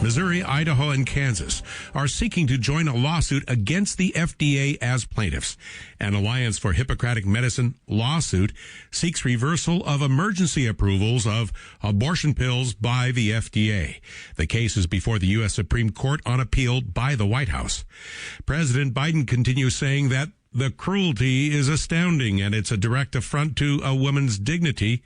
Missouri, Idaho, and Kansas are seeking to join a lawsuit against the FDA as plaintiffs. An Alliance for Hippocratic Medicine lawsuit seeks reversal of emergency approvals of abortion pills by the FDA. The case is before the U.S. Supreme Court on appeal by the White House. President Biden continues saying that the cruelty is astounding and it's a direct affront to a woman's dignity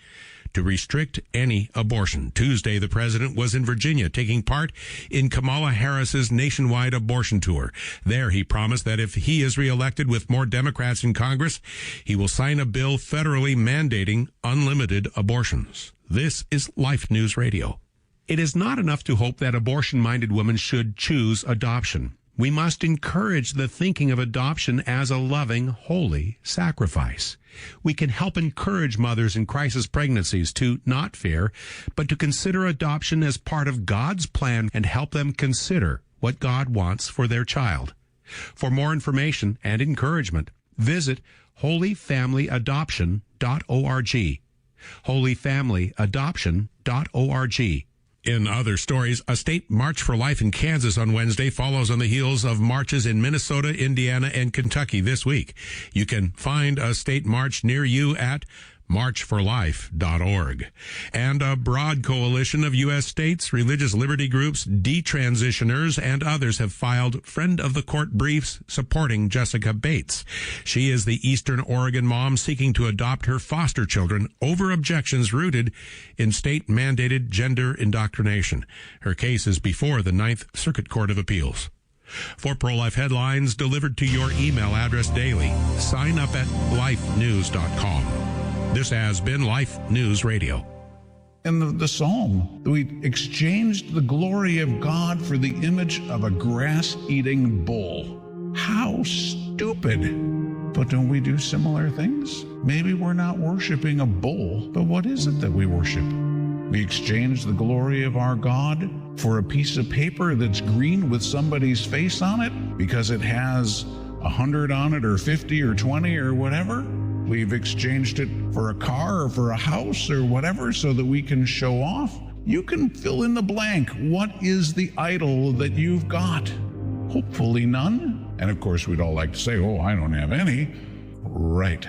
to restrict any abortion. Tuesday, the president was in Virginia taking part in Kamala Harris's nationwide abortion tour. There, he promised that if he is reelected with more Democrats in Congress, he will sign a bill federally mandating unlimited abortions. This is Life News Radio. It is not enough to hope that abortion-minded women should choose adoption. We must encourage the thinking of adoption as a loving, holy sacrifice. We can help encourage mothers in crisis pregnancies to not fear, but to consider adoption as part of God's plan and help them consider what God wants for their child. For more information and encouragement, visit holyfamilyadoption.org. holyfamilyadoption.org. In other stories, a state march for life in Kansas on Wednesday follows on the heels of marches in Minnesota, Indiana, and Kentucky this week. You can find a state march near you at marchforlife.org. And a broad coalition of U.S. states, religious liberty groups, detransitioners, and others have filed friend of the court briefs supporting Jessica Bates. She is the Eastern Oregon mom seeking to adopt her foster children over objections rooted in state-mandated gender indoctrination. Her case is before the Ninth Circuit Court of Appeals. For pro-life headlines delivered to your email address daily, sign up at lifenews.com. This has been Life News Radio. In the psalm, we exchanged the glory of God for the image of a grass-eating bull. How stupid. But don't we do similar things? Maybe we're not worshiping a bull, but what is it that we worship? We exchange the glory of our God for a piece of paper that's green with somebody's face on it because it has 100 on it or 50 or 20 or whatever. We've exchanged it for a car or for a house or whatever so that we can show off. You can fill in the blank. What is the idol that you've got? Hopefully none. And of course, we'd all like to say, oh, I don't have any. Right.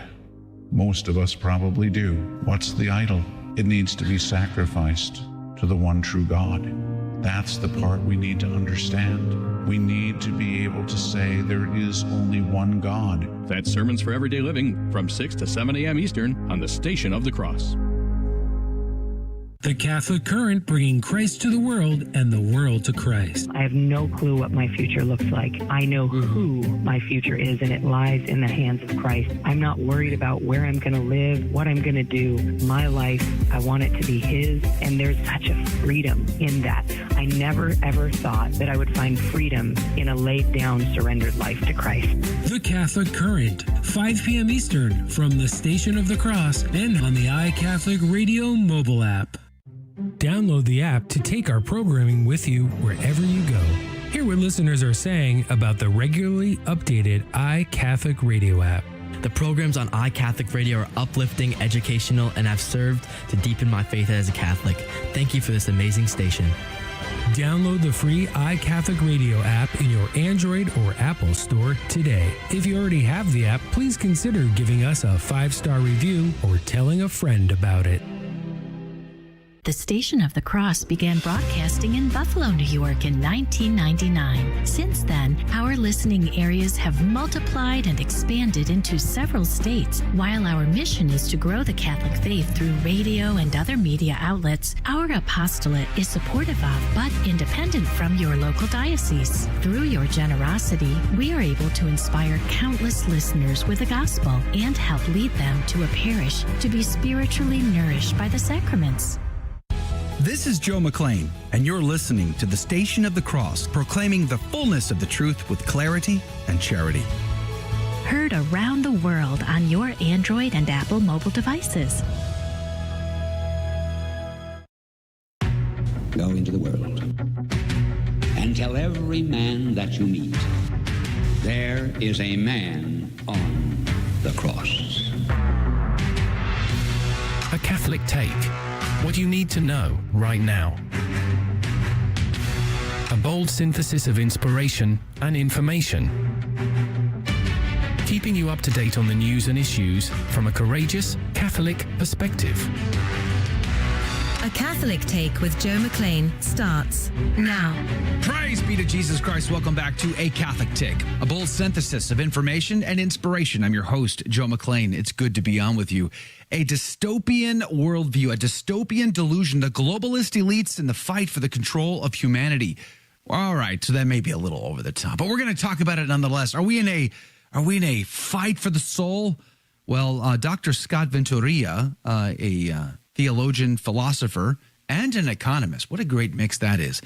Most of us probably do. What's the idol? It needs to be sacrificed to the one true God. That's the part we need to understand. We need to be able to say there is only one God. That's Sermons for Everyday Living from 6 to 7 a.m. Eastern on the Station of the Cross. The Catholic Current, bringing Christ to the world and the world to Christ. I have no clue what my future looks like. I know who my future is, and it lies in the hands of Christ. I'm not worried about where I'm going to live, what I'm going to do. My life, I want it to be His, and there's such a freedom in that. I never, ever thought that I would find freedom in a laid-down, surrendered life to Christ. The Catholic Current, 5 p.m. Eastern, from the Station of the Cross and on the iCatholic Radio mobile app. Download the app to take our programming with you wherever you go. Hear what listeners are saying about the regularly updated iCatholic Radio app. The programs on iCatholic Radio are uplifting, educational, and have served to deepen my faith as a Catholic. Thank you for this amazing station. Download the free iCatholic Radio app in your Android or Apple store today. If you already have the app, please consider giving us a 5-star review or telling a friend about it. The Station of the Cross began broadcasting in Buffalo, New York in 1999. Since then, our listening areas have multiplied and expanded into several states. While our mission is to grow the Catholic faith through radio and other media outlets, our apostolate is supportive of but independent from your local diocese. Through your generosity, we are able to inspire countless listeners with the gospel and help lead them to a parish to be spiritually nourished by the sacraments. This is Joe McLean, and you're listening to the Station of the Cross, proclaiming the fullness of the truth with clarity and charity. Heard around the world on your Android and Apple mobile devices. Go into the world and tell every man that you meet, there is a man on the cross. A Catholic Take. What you need to know right now. a bold synthesis of inspiration and information. Keeping you up to date on the news and issues from a courageous Catholic perspective. A Catholic Take with Joe McClain starts now. Praise be to Jesus Christ. Welcome back to A Catholic Take, a bold synthesis of information and inspiration. I'm your host, Joe McClain. It's good to be on with you. A dystopian worldview, a dystopian delusion, the globalist elites in the fight for the control of humanity. All right, so that may be a little over the top, but we're going to talk about it nonetheless. Are we in a fight for the soul? Well, Dr. Scott Ventureyra, a theologian, philosopher, and an economist, what a great mix that is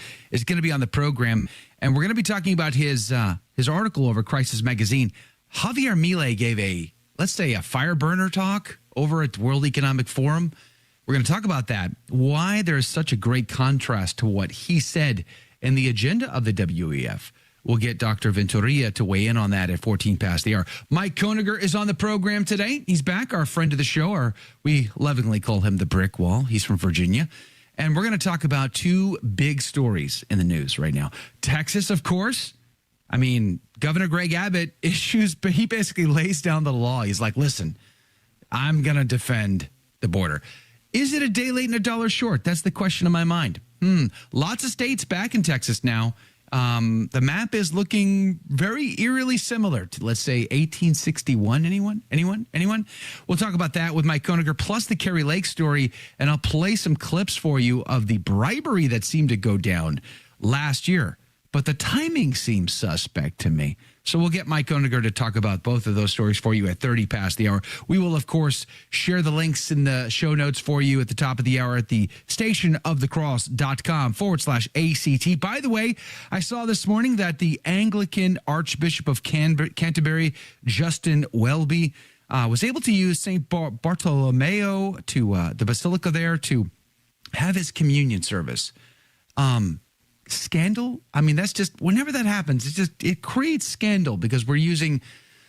going to be on the program. And we're going to be talking about his article over Crisis Magazine. Javier Milei gave a fire burner talk over at World Economic Forum. We're going to talk about that, why there is such a great contrast to what he said in the agenda of the WEF. We'll get Dr. Ventureyra to weigh in on that at 14 past the hour. Mike Koeniger is on the program today. He's back, our friend of the show, we lovingly call him the Brick Wall. He's from Virginia. And we're going to talk about two big stories in the news right now. Texas, of course. I mean, Governor Greg Abbott he basically lays down the law. He's like, listen, I'm going to defend the border. Is it a day late and a dollar short? That's the question in my mind. Lots of states back in Texas now. The map is looking very eerily similar to, let's say, 1861. Anyone? We'll talk about that with Mike Koeniger, plus the Kerry Lake story, and I'll play some clips for you of the bribery that seemed to go down last year. But the timing seems suspect to me. So we'll get Mike Koeniger to talk about both of those stories for you at 30 past the hour. We will, of course, share the links in the show notes for you at the top of the hour at the stationofthecross.com/ACT. By the way, I saw this morning that the Anglican Archbishop of Canterbury, Justin Welby, was able to use St. Bartolomeo to the Basilica there to have his communion service. Scandal? I mean, that's just, whenever that happens, it creates scandal because we're using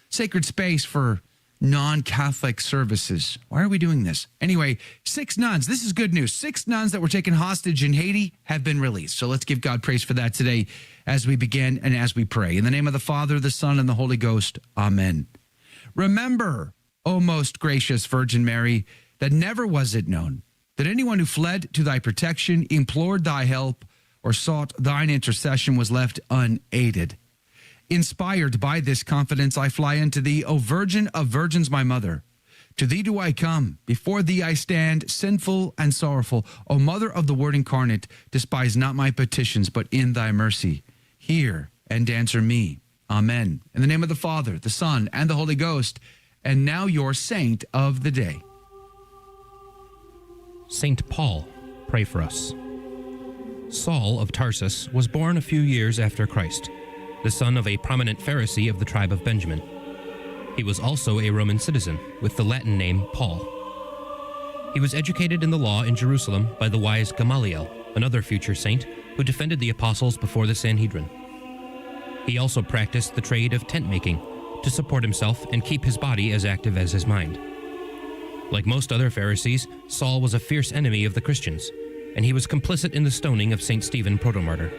sacred space for non-Catholic services. Why are we doing this? Anyway, 6 nuns. This is good news. 6 nuns that were taken hostage in Haiti have been released. So let's give God praise for that today as we begin and as we pray. In the name of the Father, the Son, and the Holy Ghost. Amen. Remember, O most gracious Virgin Mary, that never was it known that anyone who fled to thy protection, implored thy help, or sought thine intercession was left unaided. Inspired by this confidence, I fly unto thee, O Virgin of Virgins, my mother. To thee do I come, before thee I stand, sinful and sorrowful. O Mother of the Word incarnate, despise not my petitions, but in thy mercy hear and answer me. Amen. In the name of the Father, the Son, and the Holy Ghost. And now your saint of the day. Saint Paul, pray for us. Saul of Tarsus was born a few years after Christ, the son of a prominent Pharisee of the tribe of Benjamin. He was also a Roman citizen with the Latin name Paul. He was educated in the law in Jerusalem by the wise Gamaliel, another future saint who defended the apostles before the Sanhedrin. He also practiced the trade of tent making to support himself and keep his body as active as his mind. Like most other Pharisees, Saul was a fierce enemy of the Christians, and he was complicit in the stoning of St. Stephen protomartyr.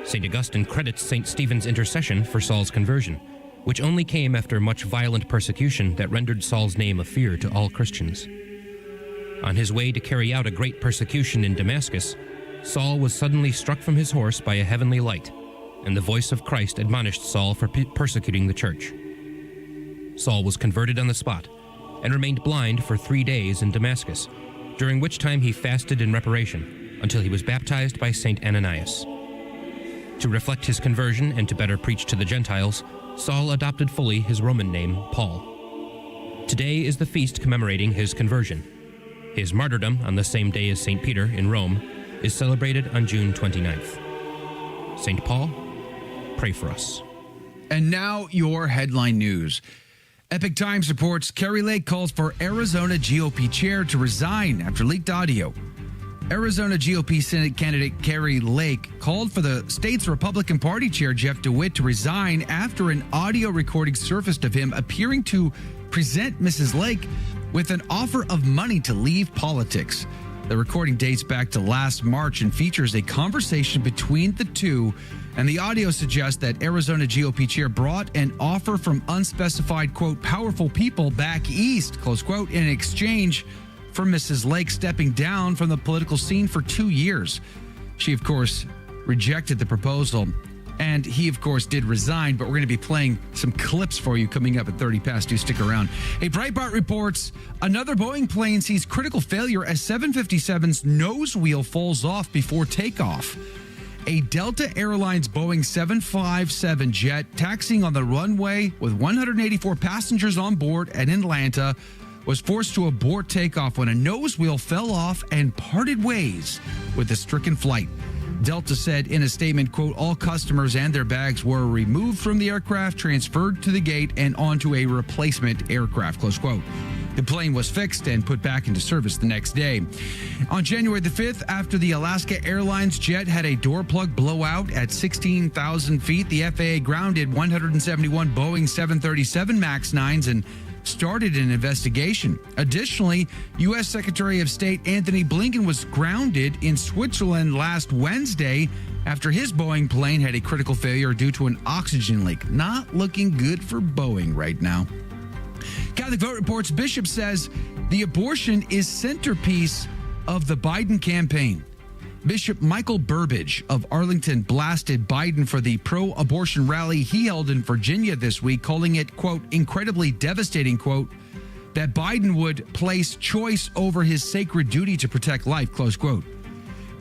St. Augustine credits St. Stephen's intercession for Saul's conversion, which only came after much violent persecution that rendered Saul's name a fear to all Christians. On his way to carry out a great persecution in Damascus, Saul was suddenly struck from his horse by a heavenly light, and the voice of Christ admonished Saul for persecuting the church. Saul was converted on the spot and remained blind for 3 days in Damascus, during which time he fasted in reparation until he was baptized by St. Ananias. To reflect his conversion and to better preach to the Gentiles, Saul adopted fully his Roman name, Paul. Today is the feast commemorating his conversion. His martyrdom on the same day as St. Peter in Rome is celebrated on June 29th. St. Paul, pray for us. And now your headline news. Epic Times reports Kerry Lake calls for Arizona GOP chair to resign after leaked audio. Arizona GOP Senate candidate Kerry Lake called for the state's Republican Party chair Jeff DeWitt to resign after an audio recording surfaced of him appearing to present Mrs. Lake with an offer of money to leave politics. The recording dates back to last March and features a conversation between the two, and the audio suggests that Arizona GOP chair brought an offer from unspecified, quote, powerful people back east, close quote, in exchange for Mrs. Lake stepping down from the political scene for 2 years. She, of course, rejected the proposal, and he, of course, did resign, but we're going to be playing some clips for you coming up at 30 past. Do stick around. Hey, Breitbart reports another Boeing plane sees critical failure as 757's nose wheel falls off before takeoff. A Delta Airlines Boeing 757 jet taxiing on the runway with 184 passengers on board at Atlanta was forced to abort takeoff when a nose wheel fell off and parted ways with the stricken flight. Delta said in a statement, quote, all customers and their bags were removed from the aircraft, transferred to the gate, and onto a replacement aircraft, close quote. The plane was fixed and put back into service the next day. On January the 5th, after the Alaska Airlines jet had a door plug blow out at 16,000 feet, the FAA grounded 171 Boeing 737 MAX 9s and started an investigation. Additionally, U.S. Secretary of State Anthony Blinken was grounded in Switzerland last Wednesday after his Boeing plane had a critical failure due to an oxygen leak. Not looking good for Boeing right now. Catholic Vote reports Bishop says the abortion is centerpiece of the Biden campaign. Bishop Michael Burbidge of Arlington blasted Biden for the pro-abortion rally he held in Virginia this week, calling it, quote, incredibly devastating, quote, that Biden would place choice over his sacred duty to protect life, close quote.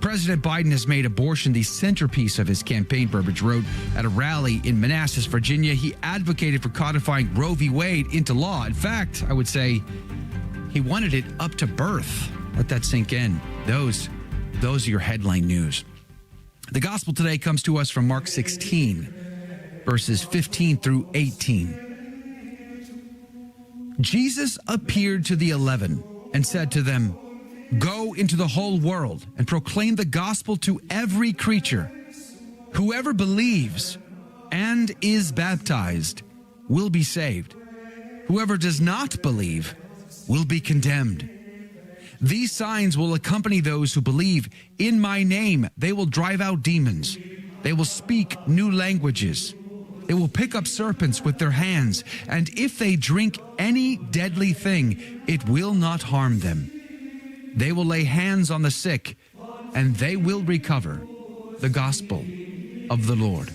President Biden has made abortion the centerpiece of his campaign, Burbidge wrote at a rally in Manassas, Virginia. He advocated for codifying Roe v. Wade into law. In fact, I would say he wanted it up to birth. Let that sink in. Those are your headline news. The gospel today comes to us from Mark 16, verses 15 through 18. Jesus appeared to the 11 and said to them, go into the whole world and proclaim the gospel to every creature. Whoever believes and is baptized will be saved. Whoever does not believe will be condemned. These signs will accompany those who believe. In my name, they will drive out demons. They will speak new languages. They will pick up serpents with their hands. And if they drink any deadly thing, it will not harm them. They will lay hands on the sick, and they will recover. The gospel of the Lord.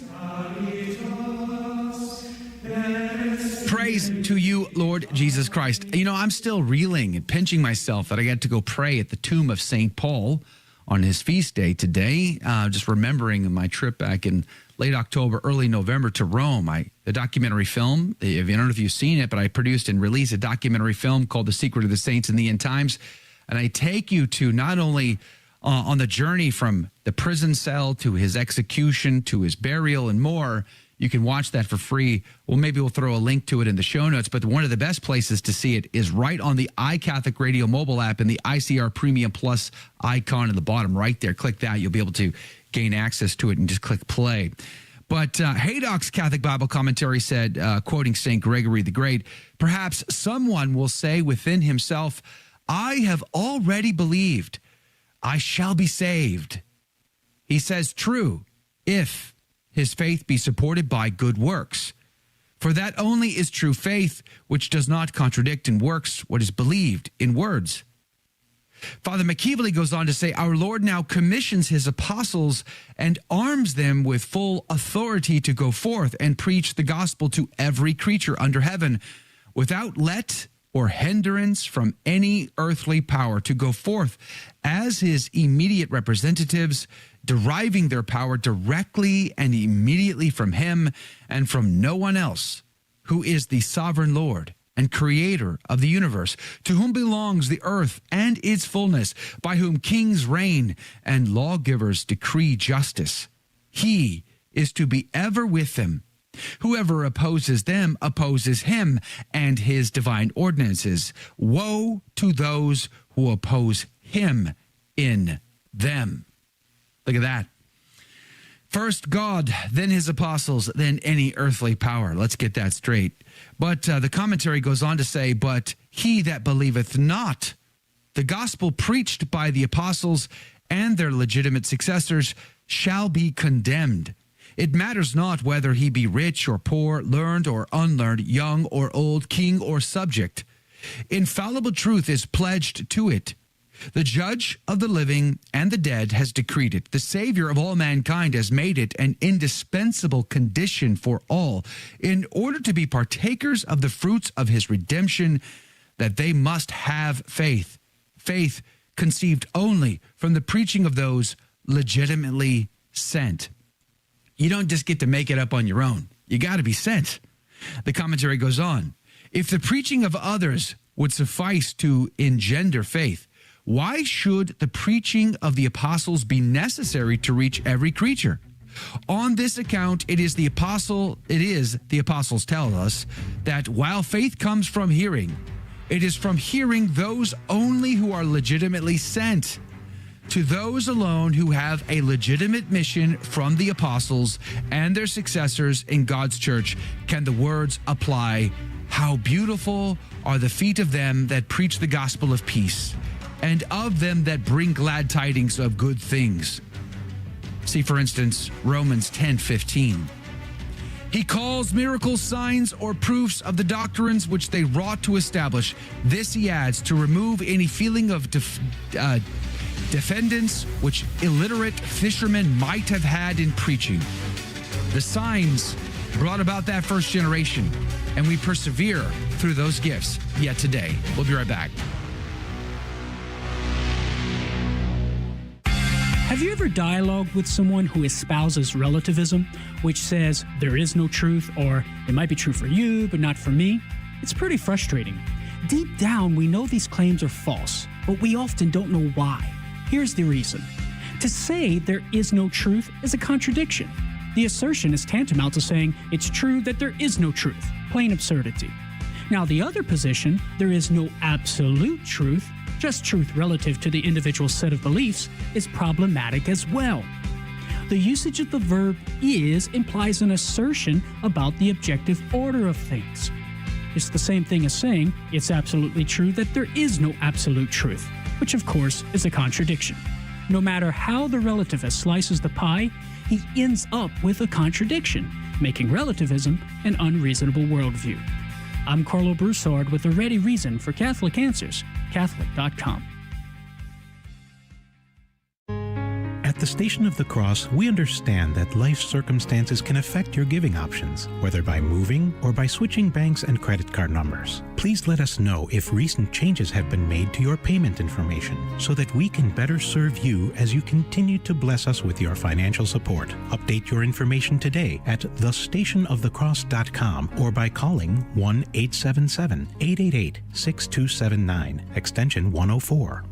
Praise to you, Lord Jesus Christ. You know, I'm still reeling and pinching myself that I got to go pray at the tomb of St. Paul on his feast day today. Just remembering my trip back in late October, early November to Rome. The documentary film, I don't know if you've seen it, but I produced and released a documentary film called The Secret of the Saints in the End Times. And I take you to not only on the journey from the prison cell to his execution to his burial and more. You can watch that for free. Well, maybe we'll throw a link to it in the show notes, but one of the best places to see it is right on the iCatholic Radio mobile app and the ICR Premium Plus icon at the bottom right there. Click that. You'll be able to gain access to it and just click play. But Haydock's Catholic Bible Commentary said, quoting St. Gregory the Great, perhaps someone will say within himself, I have already believed. I shall be saved. He says, true, if his faith be supported by good works. For that only is true faith, which does not contradict in works what is believed in words. Father McKeevely goes on to say, our Lord now commissions his apostles and arms them with full authority to go forth and preach the gospel to every creature under heaven, without let or hindrance from any earthly power, to go forth as his immediate representatives, deriving their power directly and immediately from him and from no one else, who is the sovereign Lord and creator of the universe, to whom belongs the earth and its fullness, by whom kings reign and lawgivers decree justice. He is to be ever with them. Whoever opposes them opposes him and his divine ordinances. Woe to those who oppose him in them. Look at that. First God, then his apostles, then any earthly power. Let's get that straight. But the commentary goes on to say, but he that believeth not The gospel preached by the apostles and their legitimate successors shall be condemned. It matters not whether he be rich or poor, learned or unlearned, young or old, king or subject. Infallible truth is pledged to it. The judge of the living and the dead has decreed it. The Savior of all mankind has made it an indispensable condition for all, in order to be partakers of the fruits of his redemption, that they must have faith. Faith conceived only from the preaching of those legitimately sent. You don't just get to make it up on your own. You got to be sent. The commentary goes on. If the preaching of others would suffice to engender faith, why should the preaching of the apostles be necessary to reach every creature? On this account, it is the apostles tell us that while faith comes from hearing, it is from hearing those only who are legitimately sent. To those alone who have a legitimate mission from the apostles and their successors in God's church can the words apply, "How beautiful are the feet of them that preach the gospel of peace, and of them that bring glad tidings of good things." See, for instance, Romans 10:15. He calls miracles signs or proofs of the doctrines which they wrought to establish. This, he adds, to remove any feeling of defendants which illiterate fishermen might have had in preaching. The signs brought about that first generation, and we persevere through those gifts yet today. We'll be right back. Have you ever dialogued with someone who espouses relativism, which says there is no truth, or it might be true for you, but not for me? It's pretty frustrating. Deep down, we know these claims are false, but we often don't know why. Here's the reason. To say there is no truth is a contradiction. The assertion is tantamount to saying it's true that there is no truth. Plain absurdity. Now, the other position, there is no absolute truth, just truth relative to the individual set of beliefs, is problematic as well. The usage of the verb is implies an assertion about the objective order of things. It's the same thing as saying it's absolutely true that there is no absolute truth, which of course is a contradiction. No matter how the relativist slices the pie, he ends up with a contradiction, making relativism an unreasonable worldview. I'm Carlo Broussard with a ready reason for Catholic Answers, Catholic.com. At the Station of the Cross, we understand that life circumstances can affect your giving options, whether by moving or by switching banks and credit card numbers. Please let us know if recent changes have been made to your payment information so that we can better serve you as you continue to bless us with your financial support. Update your information today at thestationofthecross.com or by calling 1-877-888-6279, extension 104.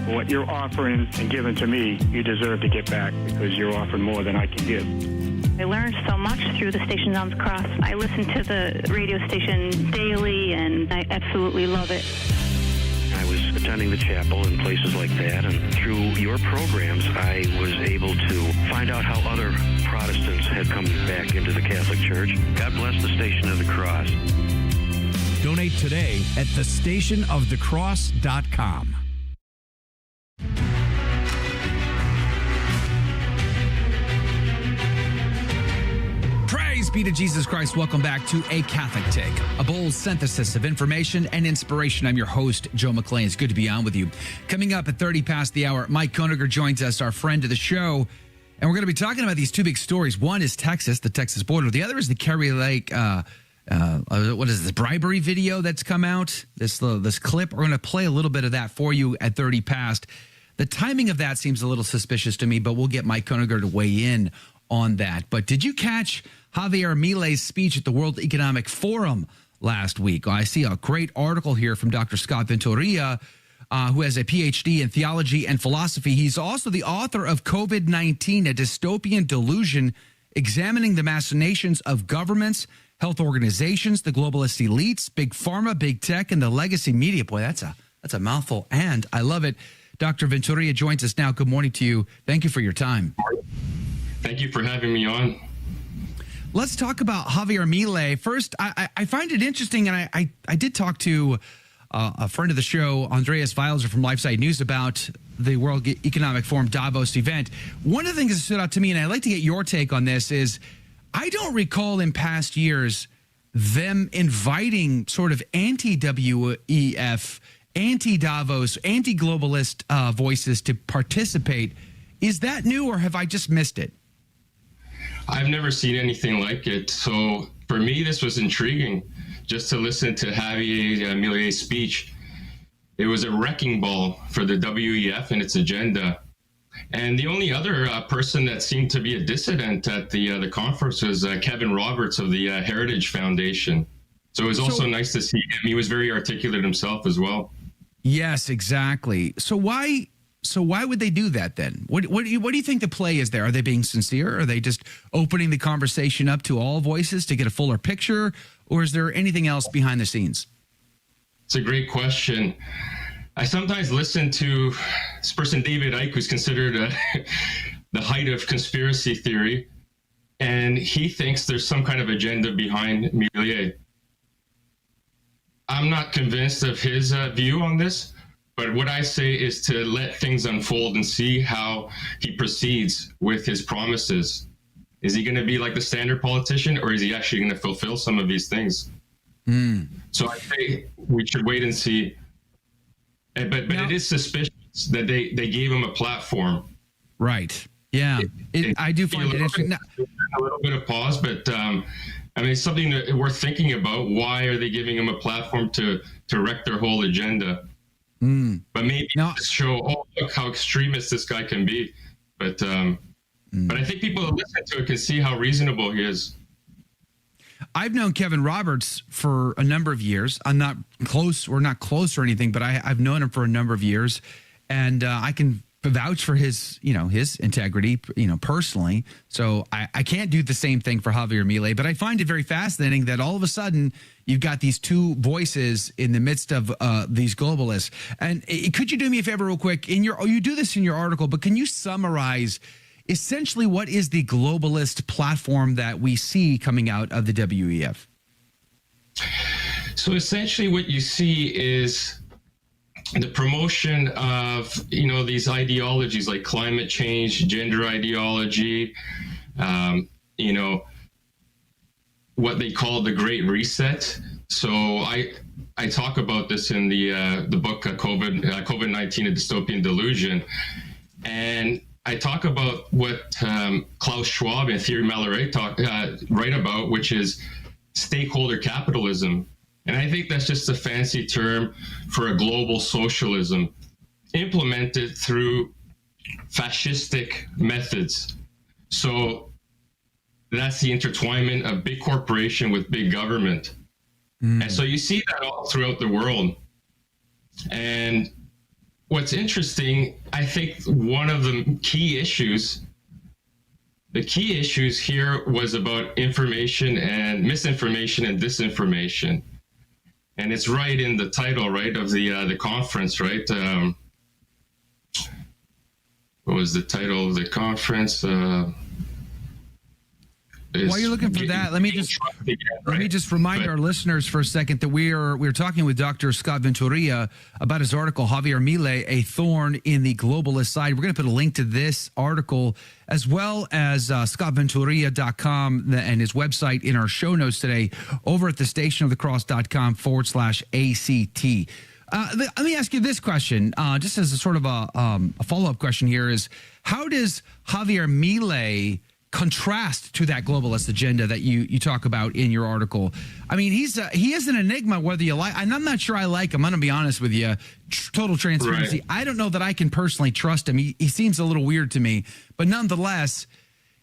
What you're offering and giving to me, you deserve to get back because you're offering more than I can give. I learned so much through the Station on the Cross. I listen to the radio station daily, and I absolutely love it. I was attending the chapel and places like that, and through your programs, I was able to find out how other Protestants had come back into the Catholic Church. God bless the Station of the Cross. Donate today at thestationofthecross.com. Praise be to Jesus Christ. Welcome back to A Catholic Take, a bold synthesis of information and inspiration. I'm your host, Joe McClain. It's good to be on with you. Coming up at 30 past the hour, Mike Koeniger joins us, our friend of the show, and we're going to be talking about these two big stories. One is Texas, the Texas border. The other is the Kerry Lake, what is this, bribery video that's come out, this clip. We're going to play a little bit of that for you at 30 past. The timing of that seems a little suspicious to me, but we'll get Mike Koeniger to weigh in on that. But did you catch Javier Milei's speech at the World Economic Forum last week? I see a great article here from Dr. Scott Ventureyra, who has a PhD in theology and philosophy. He's also the author of COVID-19, a Dystopian Delusion, examining the machinations of governments, health organizations, the globalist elites, big pharma, big tech, and the legacy media. Boy, that's a mouthful, and I love it. Dr. Ventureyra joins us now. Good morning to you. Thank you for your time. Thank you for having me on. Let's talk about Javier Milei. First, I find it interesting, and I did talk to a friend of the show, Andreas Weiler from LifeSite News, about the World Economic Forum Davos event. One of the things that stood out to me, and I'd like to get your take on this, is I don't recall in past years them inviting sort of anti-WEF, anti-Davos, anti-globalist voices to participate. Is that new, or have I just missed it? I've never seen anything like it. So for me, this was intriguing just to listen to Javier Milei's speech. It was a wrecking ball for the WEF and its agenda. And the only other person that seemed to be a dissident at the conference was Kevin Roberts of the Heritage Foundation. So it was also nice to see him. He was very articulate himself as well. Yes, exactly. So why would they do that then? What do you think the play is there? Are they being sincere? Are they just opening the conversation up to all voices to get a fuller picture? Or is there anything else behind the scenes? It's a great question. I sometimes listen to this person, David Icke, who's considered the height of conspiracy theory, and he thinks there's some kind of agenda behind Milei. I'm not convinced of his view on this, but what I say is to let things unfold and see how he proceeds with his promises. Is he going to be like the standard politician, or is he actually going to fulfill some of these things? So I say we should wait and see. But it is suspicious that they gave him a platform. Right. Yeah. I do find it interesting. A little bit of pause, but I mean, it's something that worth thinking about. Why are they giving him a platform to wreck their whole agenda? But maybe to show, look how extremist this guy can be. But I think people who listen to it can see how reasonable he is. I've known Kevin Roberts for a number of years. I'm not close. We're not close or anything, but I've known him for a number of years, and I can vouch for his integrity, personally. So I can't do the same thing for Javier Milei, but I find it very fascinating that all of a sudden you've got these two voices in the midst of these globalists. And could you do me a favor real quick? You do this in your article, but can you summarize essentially what is the globalist platform that we see coming out of the WEF? So essentially what you see is the promotion of, these ideologies like climate change, gender ideology, what they call the Great Reset. So I talk about this in the book COVID-19, A Dystopian Delusion. And I talk about what Klaus Schwab and Thierry Malloret write about, which is stakeholder capitalism. And I think that's just a fancy term for a global socialism implemented through fascistic methods. So that's the intertwinement of big corporation with big government. And so you see that all throughout the world. And what's interesting, I think one of the key issues here was about information and misinformation and disinformation. And it's right in the title, right, of the conference, right? What was the title of the conference? While you're looking for that, let me just remind our listeners for a second that we're talking with Dr. Scott Ventureyra about his article, Javier Milei, A Thorn in the Globalist Side. We're going to put a link to this article as well as scottventureyra.com and his website in our show notes today over at thestationofthecross.com/ACT. Let me ask you this question, just as a sort of a follow-up question here is, how does Javier Milei contrast to that globalist agenda that you talk about in your article? I mean, he is an enigma, whether you like, and I'm not sure I like him. I'm going to be honest with you. Total transparency. Right. I don't know that I can personally trust him. He seems a little weird to me, but nonetheless,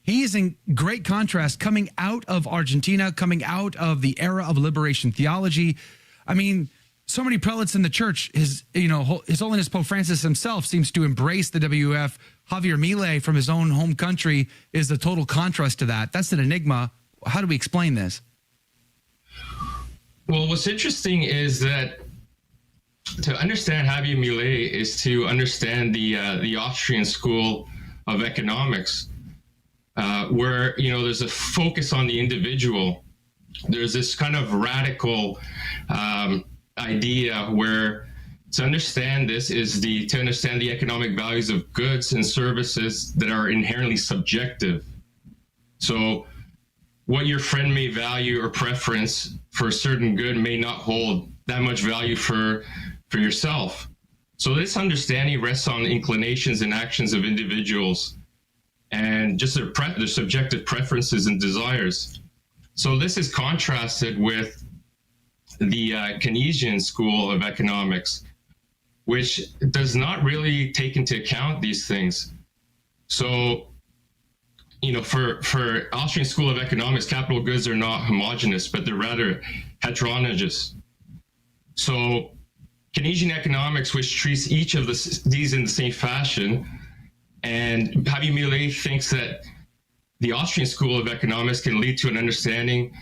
he is in great contrast coming out of Argentina, coming out of the era of liberation theology. I mean, so many prelates in the church, His Holiness Pope Francis himself seems to embrace the WF. Javier Milei from his own home country is the total contrast to that. That's an enigma. How do we explain this? Well, what's interesting is that to understand Javier Milei is to understand the Austrian school of economics, where there's a focus on the individual. There's this kind of radical idea where to understand this is to understand the economic values of goods and services that are inherently subjective. So what your friend may value or preference for a certain good may not hold that much value for yourself. So this understanding rests on inclinations and actions of individuals and just their subjective preferences and desires. So this is contrasted with the Keynesian school of economics, which does not really take into account these things. So, for Austrian school of economics, capital goods are not homogeneous, but they're rather heterogeneous. So Keynesian economics, which treats each of these in the same fashion, and Javier Milei thinks that the Austrian school of economics can lead to an understanding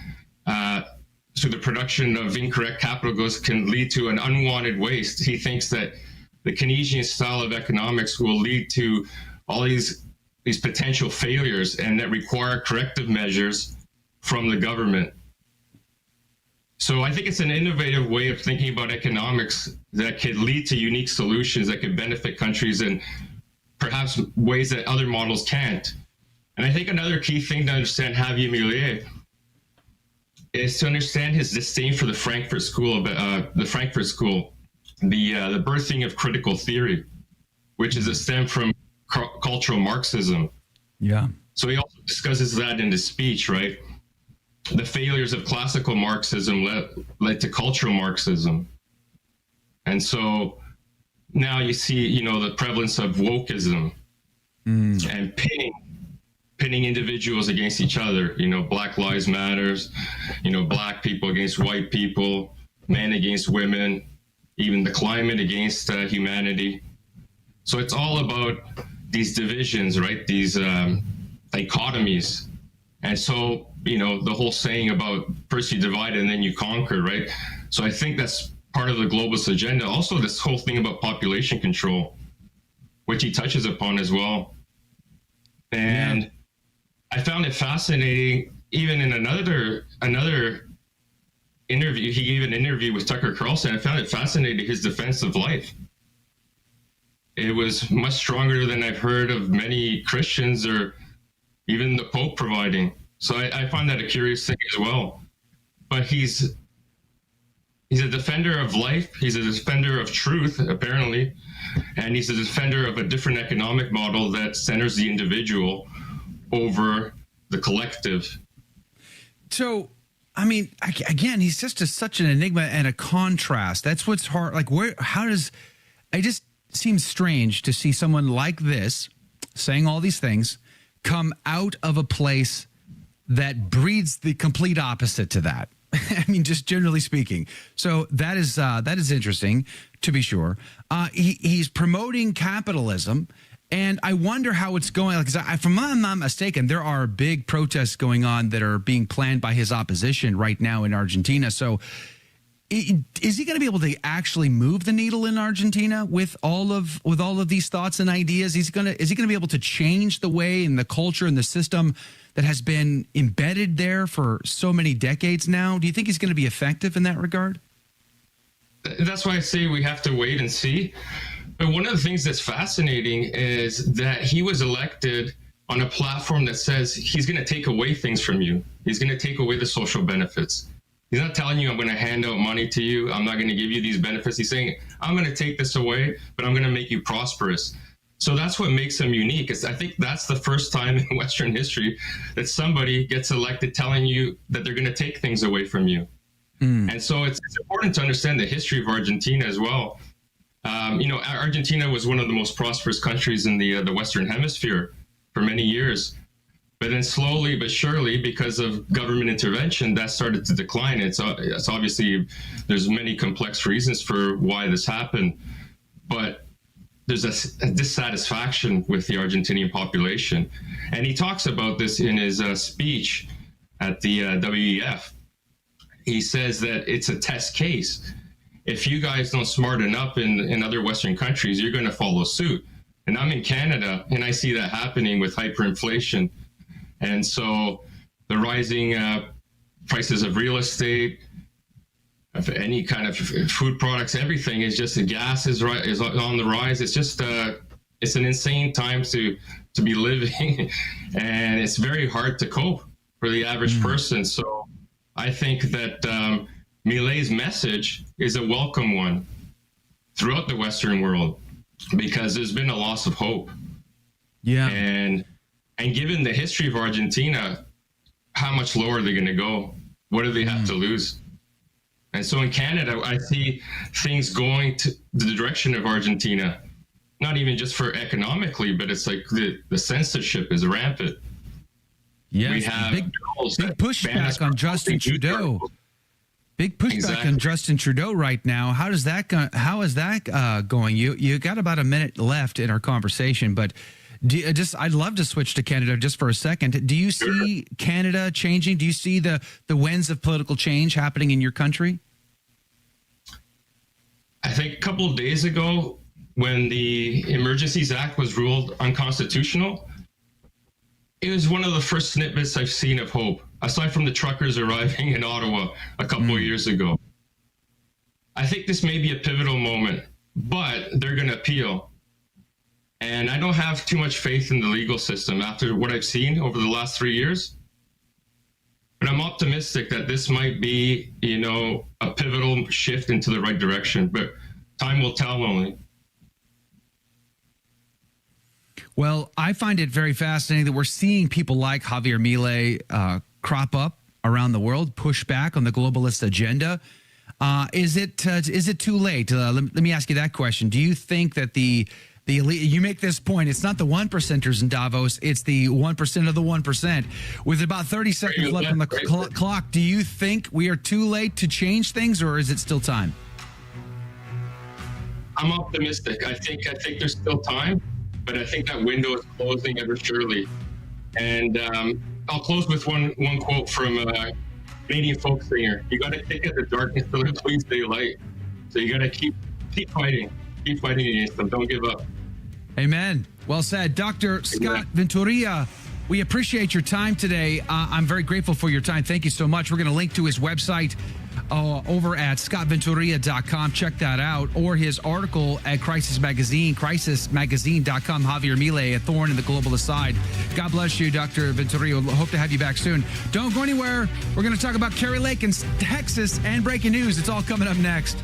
through the production of incorrect capital goods can lead to an unwanted waste. He thinks that the Keynesian style of economics will lead to all these potential failures and that require corrective measures from the government. So I think it's an innovative way of thinking about economics that could lead to unique solutions that could benefit countries in perhaps ways that other models can't. And I think another key thing to understand Javier Milei is to understand his disdain for the Frankfurt School, the birthing of critical theory, which is a stem from cultural Marxism. Yeah. So he also discusses that in his speech, right? The failures of classical Marxism led to cultural Marxism. And so now you see, the prevalence of wokeism and pitting individuals against each other, Black Lives Matters, Black people against white people, men against women, even the climate against humanity. So it's all about these divisions, right? These dichotomies. And so, the whole saying about first you divide and then you conquer, right? So I think that's part of the globalist agenda. Also, this whole thing about population control, which he touches upon as well. And I found it fascinating, even in another interview, he gave an interview with Tucker Carlson. I found it fascinating, his defense of life. It was much stronger than I've heard of many Christians or even the Pope providing. So I find that a curious thing as well. But he's a defender of life. He's a defender of truth, apparently. And he's a defender of a different economic model that centers the individual over the collective. So, I mean, again, he's just such an enigma and a contrast. That's what's hard. Like, it just seems strange to see someone like this saying all these things come out of a place that breeds the complete opposite to that. I mean, just generally speaking. So that is interesting, to be sure. He's promoting capitalism, and I wonder how it's going. Because if I'm not mistaken, there are big protests going on that are being planned by his opposition right now in Argentina. So is he going to be able to actually move the needle in Argentina with all of these thoughts and ideas? Is he going to be able to change the way and the culture and the system that has been embedded there for so many decades now? Do you think he's going to be effective in that regard? That's why I say we have to wait and see. But one of the things that's fascinating is that he was elected on a platform that says he's going to take away things from you. He's going to take away the social benefits. He's not telling you, I'm going to hand out money to you. I'm not going to give you these benefits. He's saying, I'm going to take this away, but I'm going to make you prosperous. So that's what makes him unique. I think that's the first time in Western history that somebody gets elected telling you that they're going to take things away from you. And so it's important to understand the history of Argentina as well. Argentina was one of the most prosperous countries in the Western Hemisphere for many years. But then slowly but surely, because of government intervention, that started to decline. It's obviously, there's many complex reasons for why this happened. But there's a dissatisfaction with the Argentinian population. And he talks about this in his speech at the WEF. He says that it's a test case. If you guys don't smarten up in other Western countries, you're going to follow suit. And I'm in Canada, and I see that happening with hyperinflation. And so the rising prices of real estate, of any kind of food products, everything is just, the gas is on the rise. It's just it's an insane time to be living, and it's very hard to cope for the average person. So I think that Millet's message is a welcome one throughout the Western world, because there's been a loss of hope. Yeah. And given the history of Argentina, how much lower are they going to go? What do they have to lose? And so in Canada, I see things going to the direction of Argentina, not even just for economically, but it's like the censorship is rampant. Yes, we have big pushback on Justin Trudeau. Big pushback on Justin Trudeau right now. How is that going? You got about a minute left in our conversation, but I'd love to switch to Canada just for a second. Do you see Canada changing? Do you see the winds of political change happening in your country? I think a couple of days ago, when the Emergencies Act was ruled unconstitutional, it was one of the first snippets I've seen of hope, aside from the truckers arriving in Ottawa a couple of years ago. I think this may be a pivotal moment, but they're going to appeal. And I don't have too much faith in the legal system after what I've seen over the last 3 years. But I'm optimistic that this might be, a pivotal shift into the right direction. But time will tell only. Well, I find it very fascinating that we're seeing people like Javier Millet crop up around the world, push back on the globalist agenda. Is it too late? Let me ask you that question. Do you think that the elite, you make this point, it's not the 1%ers in Davos, it's the 1% of the 1%. With about 30 seconds left on the clock, do you think we are too late to change things, or is it still time? I'm optimistic. I think there's still time, but I think that window is closing ever surely. And I'll close with one quote from a Canadian folk singer. You got to take at the darkness till it please daylight. So you got to keep fighting. Keep fighting against them. Don't give up. Amen. Well said. Dr. Scott Ventureyra, we appreciate your time today. I'm very grateful for your time. Thank you so much. We're going to link to his website over at scottventureyra.com. Check that out. Or his article at Crisis Magazine, crisismagazine.com. Javier Millet, a thorn in the globalist side. God bless you, Dr. Ventureyra. Hope to have you back soon. Don't go anywhere. We're going to talk about Kerry Lake in Texas and breaking news. It's all coming up next.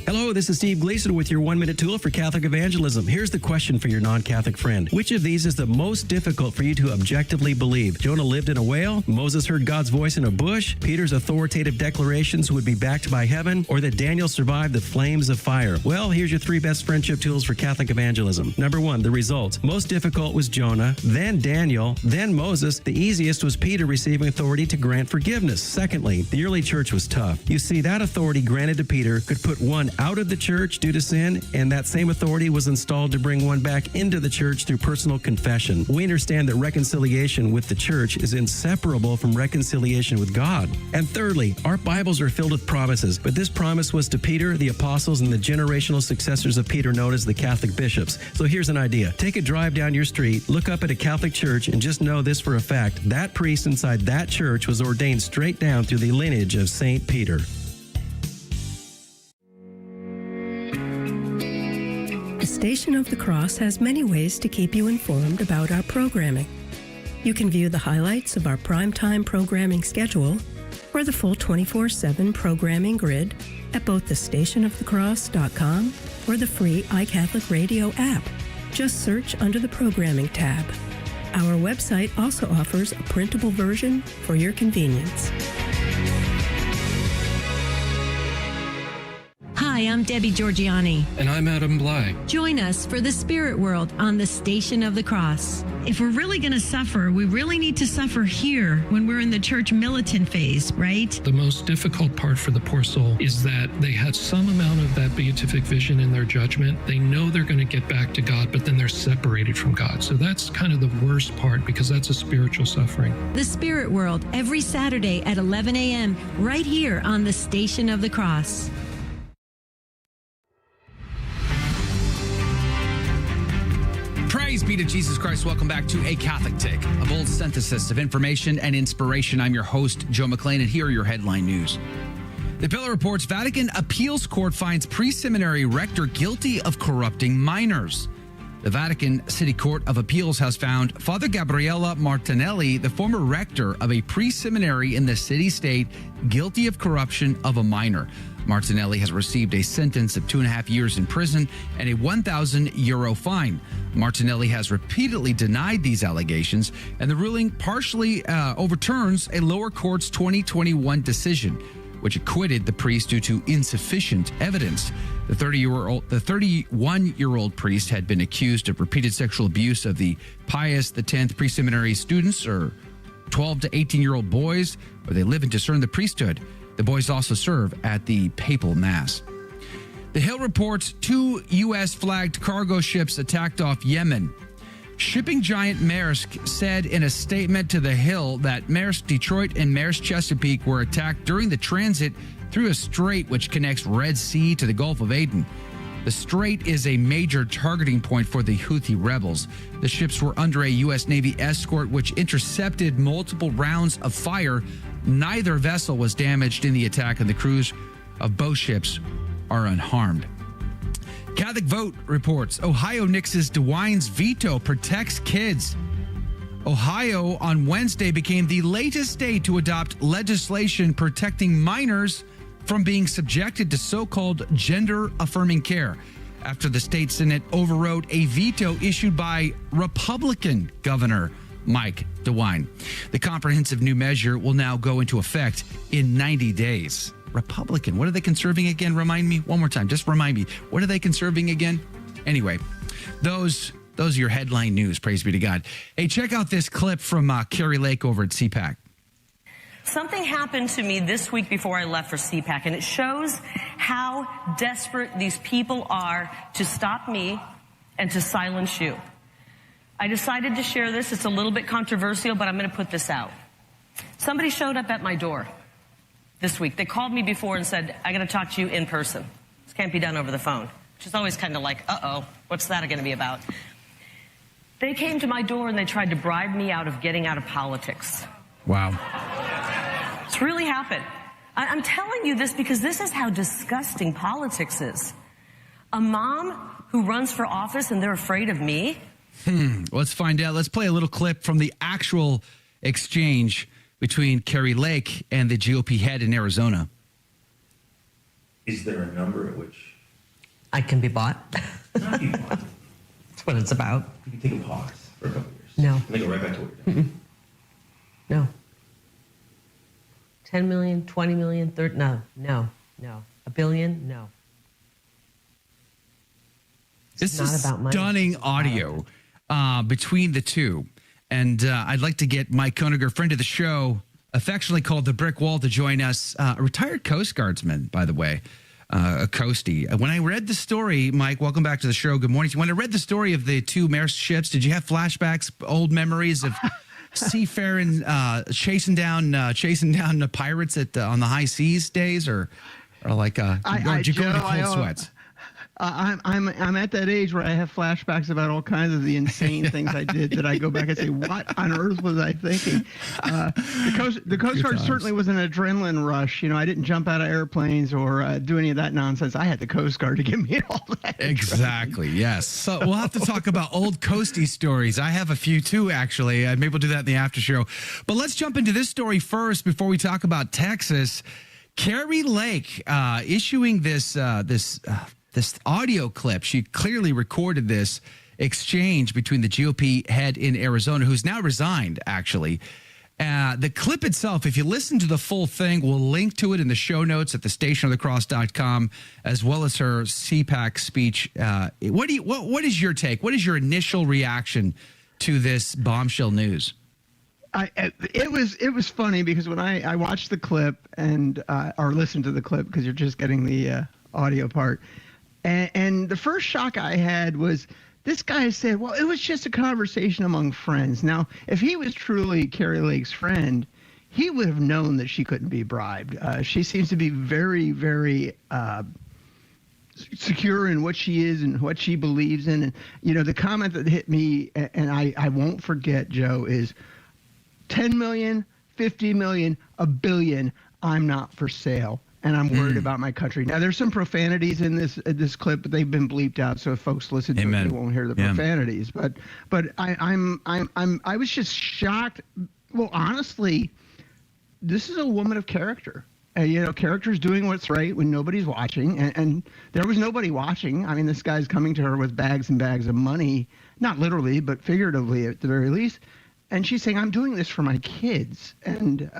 Hello, this is Steve Gleason with your 1-minute tool for Catholic evangelism. Here's the question for your non-Catholic friend. Which of these is the most difficult for you to objectively believe? Jonah lived in a whale? Moses heard God's voice in a bush? Peter's authoritative declarations would be backed by heaven? Or that Daniel survived the flames of fire? Well, here's your 3 best friendship tools for Catholic evangelism. Number 1, the results. Most difficult was Jonah, then Daniel, then Moses. The easiest was Peter receiving authority to grant forgiveness. Secondly, the early church was tough. You see, that authority granted to Peter could put one out of the church due to sin, and that same authority was installed to bring one back into the church through personal confession. We understand that reconciliation with the church is inseparable from reconciliation with God. And thirdly, our Bibles are filled with promises, but this promise was to Peter, the apostles, and the generational successors of Peter known as the Catholic bishops. So here's an idea. Take a drive down your street, look up at a Catholic church, and just know this for a fact. That priest inside that church was ordained straight down through the lineage of St. Peter. The Station of the Cross has many ways to keep you informed about our programming. You can view the highlights of our primetime programming schedule or the full 24/7 programming grid at both thestationofthecross.com or the free iCatholic Radio app. Just search under the Programming tab. Our website also offers a printable version for your convenience. Hi, I'm Debbie Georgiani. And I'm Adam Bly. Join us for the Spirit World on the Station of the Cross. If we're really going to suffer, we really need to suffer here when we're in the church militant phase, right? The most difficult part for the poor soul is that they have some amount of that beatific vision in their judgment. They know they're going to get back to God, but then they're separated from God. So that's kind of the worst part because that's a spiritual suffering. The Spirit World, every Saturday at 11 a.m., right here on the Station of the Cross. Praise be to Jesus Christ. Welcome back to A Catholic Take, a bold synthesis of information and inspiration. I'm your host, Joe McClain, and here are your headline news. The Pillar reports Vatican Appeals Court finds pre-seminary rector guilty of corrupting minors. The Vatican City Court of Appeals has found Father Gabriella Martinelli, the former rector of a pre-seminary in the city-state, guilty of corruption of a minor. Martinelli has received a sentence of 2.5 years in prison and a €1,000 fine. Martinelli has repeatedly denied these allegations, and the ruling partially overturns a lower court's 2021 decision, which acquitted the priest due to insufficient evidence. The 31-year-old priest had been accused of repeated sexual abuse of the Pius X pre-seminary students, or 12 to 18-year-old boys, where they live and discern the priesthood. The boys also serve at the papal mass. The Hill reports 2 U.S.-flagged cargo ships attacked off Yemen. Shipping giant Maersk said in a statement to The Hill that Maersk Detroit and Maersk Chesapeake were attacked during the transit through a strait which connects Red Sea to the Gulf of Aden. The strait is a major targeting point for the Houthi rebels. The ships were under a U.S. Navy escort which intercepted multiple rounds of fire. Neither vessel was damaged in the attack, and the crews of both ships are unharmed. Catholic Vote reports Ohio nixes DeWine's veto protects kids. Ohio on Wednesday became the latest state to adopt legislation protecting minors from being subjected to so-called gender-affirming care after the state Senate overrode a veto issued by Republican Governor Mike DeWine. The comprehensive new measure will now go into effect in 90 days. Republican. What are they conserving again? Remind me one more time. Just remind me. What are they conserving again? Anyway, those are your headline news. Praise be to God. Hey, check out this clip from Carrie Lake over at CPAC. Something happened to me this week before I left for CPAC, and it shows how desperate these people are to stop me and to silence you. I decided to share this. It's a little bit controversial, but I'm going to put this out. Somebody showed up at my door this week. They called me before and said, I got to talk to you in person. This can't be done over the phone, which is always kind of like, uh-oh, what's that going to be about? They came to my door and they tried to bribe me out of getting out of politics. Wow. It's really happened. I'm telling you this because this is how disgusting politics is. A mom who runs for office and they're afraid of me? Let's find out. Let's play a little clip from the actual exchange between Carrie Lake and the GOP head in Arizona. Is there a number at which I can be bought? not be bought? That's what it's about. You can take a pause for a couple years. No. And then go right back to what you're doing. No. 10 million, 20 million, 30, no. A billion, no. This not is about money. stunning audio between the two. And I'd like to get Mike Koeniger, friend of the show, affectionately called the Brick Wall, to join us. A retired Coast Guardsman, by the way, a Coastie. When I read the story, Mike, welcome back to the show. Good morning. When I read the story of the 2 Maersk ships, did you have flashbacks, old memories of seafaring, chasing down the pirates on the high seas days, or like did you go into cold sweats? I'm at that age where I have flashbacks about all kinds of the insane things I did that I go back and say, what on earth was I thinking? The Coast Guard certainly was an adrenaline rush. You know, I didn't jump out of airplanes or do any of that nonsense. I had the Coast Guard to give me all that. Exactly, yes. So we'll have to talk about old Coastie stories. I have a few too, actually. Maybe we'll do that in the after show. But let's jump into this story first before we talk about Texas. Carrie Lake issuing this audio clip. She clearly recorded this exchange between the GOP head in Arizona, who's now resigned, actually. The clip itself, if you listen to the full thing, we'll link to it in the show notes at thestationofthecross.com, as well as her CPAC speech. What is your take? What is your initial reaction to this bombshell news? It was funny because when I watched the clip and or listened to the clip, because you're just getting the audio part. And the first shock I had was this guy said, well, it was just a conversation among friends. Now, if he was truly Carrie Lake's friend, he would have known that she couldn't be bribed. She seems to be very, very secure in what she is and what she believes in. And, you know, the comment that hit me, and I won't forget, Joe, is 10 million, 50 million, $1 billion, I'm not for sale. And I'm worried about my country. Now, there's some profanities in this clip, but they've been bleeped out, so if folks listen to it, they won't hear the profanities. But I was just shocked. Well, honestly, this is a woman of character. You know, character's doing what's right when nobody's watching, and there was nobody watching. I mean, this guy's coming to her with bags and bags of money, not literally, but figuratively at the very least. And she's saying, I'm doing this for my kids. And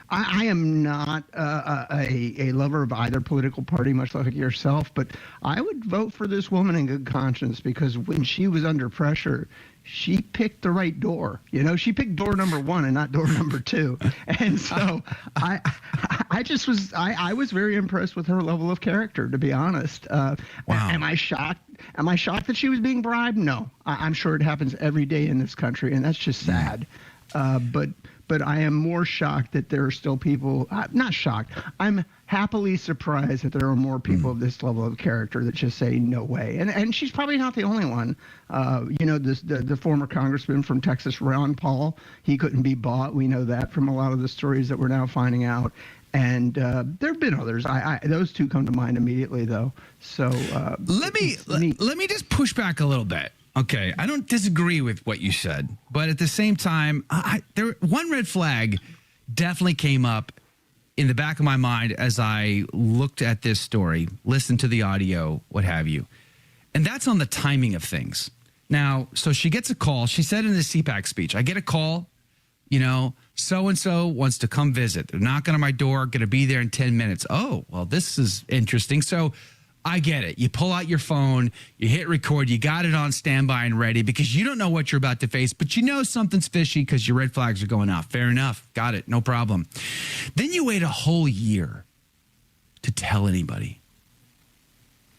I am not a lover of either political party, much like yourself, but I would vote for this woman in good conscience, because when she was under pressure, she picked the right door. You know, she picked door number 1 and not door number 2. And so I was very impressed with her level of character, to be honest. Wow. Am I shocked? Am I shocked that she was being bribed? No. I'm sure it happens every day in this country, and that's just sad. But I am more shocked that there are still people, not shocked, I'm happily surprised that there are more people of this level of character that just say no way. And she's probably not the only one. You know, the former congressman from Texas, Ron Paul, he couldn't be bought. We know that from a lot of the stories that we're now finding out. And there have been others. Those two come to mind immediately, though. So let me just push back a little bit. Okay, I don't disagree with what you said, but at the same time, one red flag definitely came up in the back of my mind as I looked at this story, listened to the audio, what have you, and that's on the timing of things. Now, so she gets a call. She said in the CPAC speech, I get a call, you know, so-and-so wants to come visit. They're knocking on my door, going to be there in 10 minutes. Oh, well, this is interesting. So I get it. You pull out your phone, you hit record, you got it on standby and ready because you don't know what you're about to face, but you know something's fishy because your red flags are going off. Fair enough. Got it. No problem. Then you wait a whole year to tell anybody.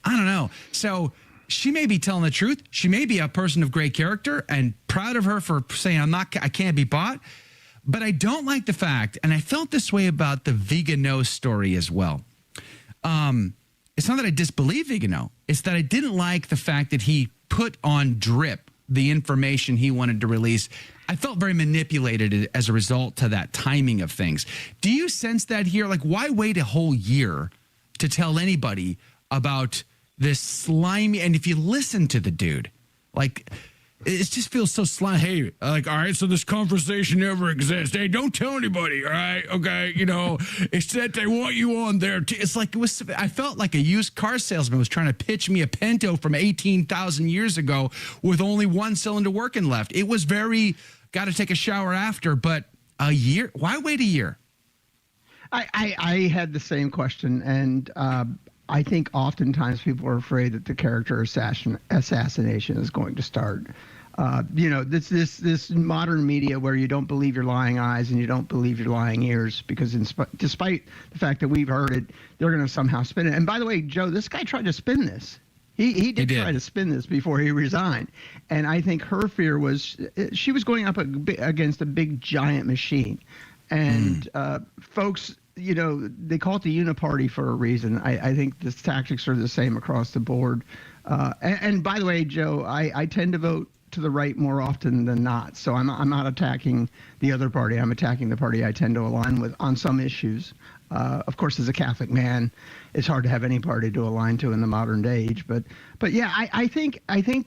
I don't know. So she may be telling the truth. She may be a person of great character and proud of her for saying, I can't be bought. But I don't like the fact, and I felt this way about the Vigano story as well. It's not that I disbelieve Vigano. It's that I didn't like the fact that he put on drip the information he wanted to release. I felt very manipulated as a result to that timing of things. Do you sense that here? Like, why wait a whole year to tell anybody about this slimy? And if you listen to the dude, like, it just feels so slimy. Hey, like, all right, so this conversation never exists. Hey, don't tell anybody, all right? Okay, you know, it's that they want you on there. It's like, I felt like a used car salesman was trying to pitch me a Pinto from 18,000 years ago with only one cylinder working left. It was very, got to take a shower after, but a year? Why wait a year? I had the same question, and I think oftentimes people are afraid that the character assassination is going to start. You know, this modern media where you don't believe your lying eyes and you don't believe your lying ears, because despite the fact that we've heard it, they're going to somehow spin it. And by the way, Joe, this guy tried to spin this. He did try to spin this before he resigned. And I think her fear was she was going up against a big giant machine. And folks, you know, they call it the uniparty for a reason. I think the tactics are the same across the board. And by the way, Joe, I tend to vote to the right more often than not. So I'm not attacking the other party. I'm attacking the party I tend to align with on some issues. Of course, as a Catholic man, it's hard to have any party to align to in the modern age. But yeah, I think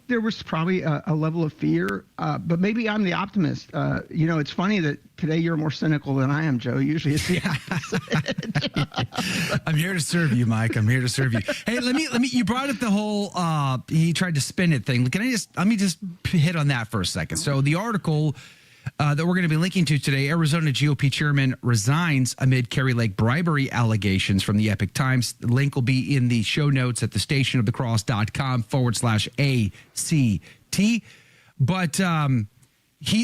there was probably a level of fear. But maybe I'm the optimist. You know, it's funny that today you're more cynical than I am, Joe. Usually it's the opposite. I'm here to serve you, Mike. I'm here to serve you. Hey, let me. You brought up the whole he tried to spin it thing. Let me just hit on that for a second. So the article that we're going to be linking to today, Arizona GOP chairman resigns amid Kerry Lake bribery allegations from the Epic Times. The link will be in the show notes at thestationofthecross.com/ACT. But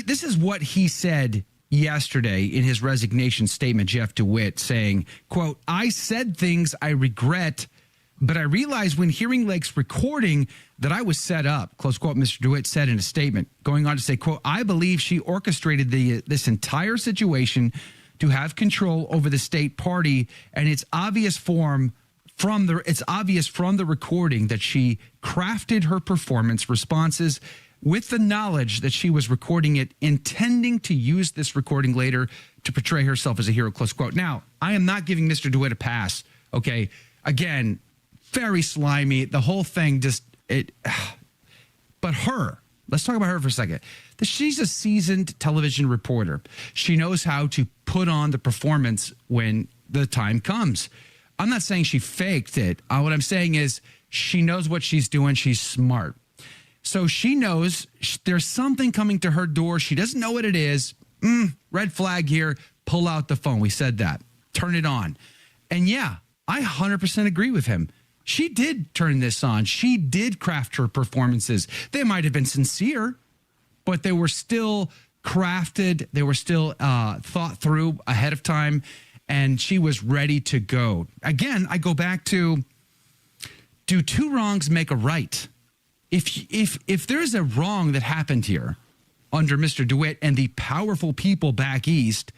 this is what he said yesterday in his resignation statement, Jeff DeWitt, saying, quote, I said things I regret, but I realized when hearing Lake's recording that I was set up, close quote, Mr. DeWitt said in a statement, going on to say, quote, I believe she orchestrated this entire situation to have control over the state party and its obvious form it's obvious from the recording that she crafted her performance responses with the knowledge that she was recording it, intending to use this recording later to portray herself as a hero, close quote. Now, I am not giving Mr. DeWitt a pass, okay? Again, very slimy. The whole thing but her, let's talk about her for a second. She's a seasoned television reporter. She knows how to put on the performance when the time comes. I'm not saying she faked it. What I'm saying is she knows what she's doing. She's smart. So she knows there's something coming to her door. She doesn't know what it is. Red flag here. Pull out the phone. We said that. Turn it on. And yeah, I 100% agree with him. She did turn this on. She did craft her performances. They might have been sincere, but they were still crafted. They were still thought through ahead of time. And she was ready to go. Again, I go back to, do two wrongs make a right? If there's a wrong that happened here under Mr. DeWitt and the powerful people back east,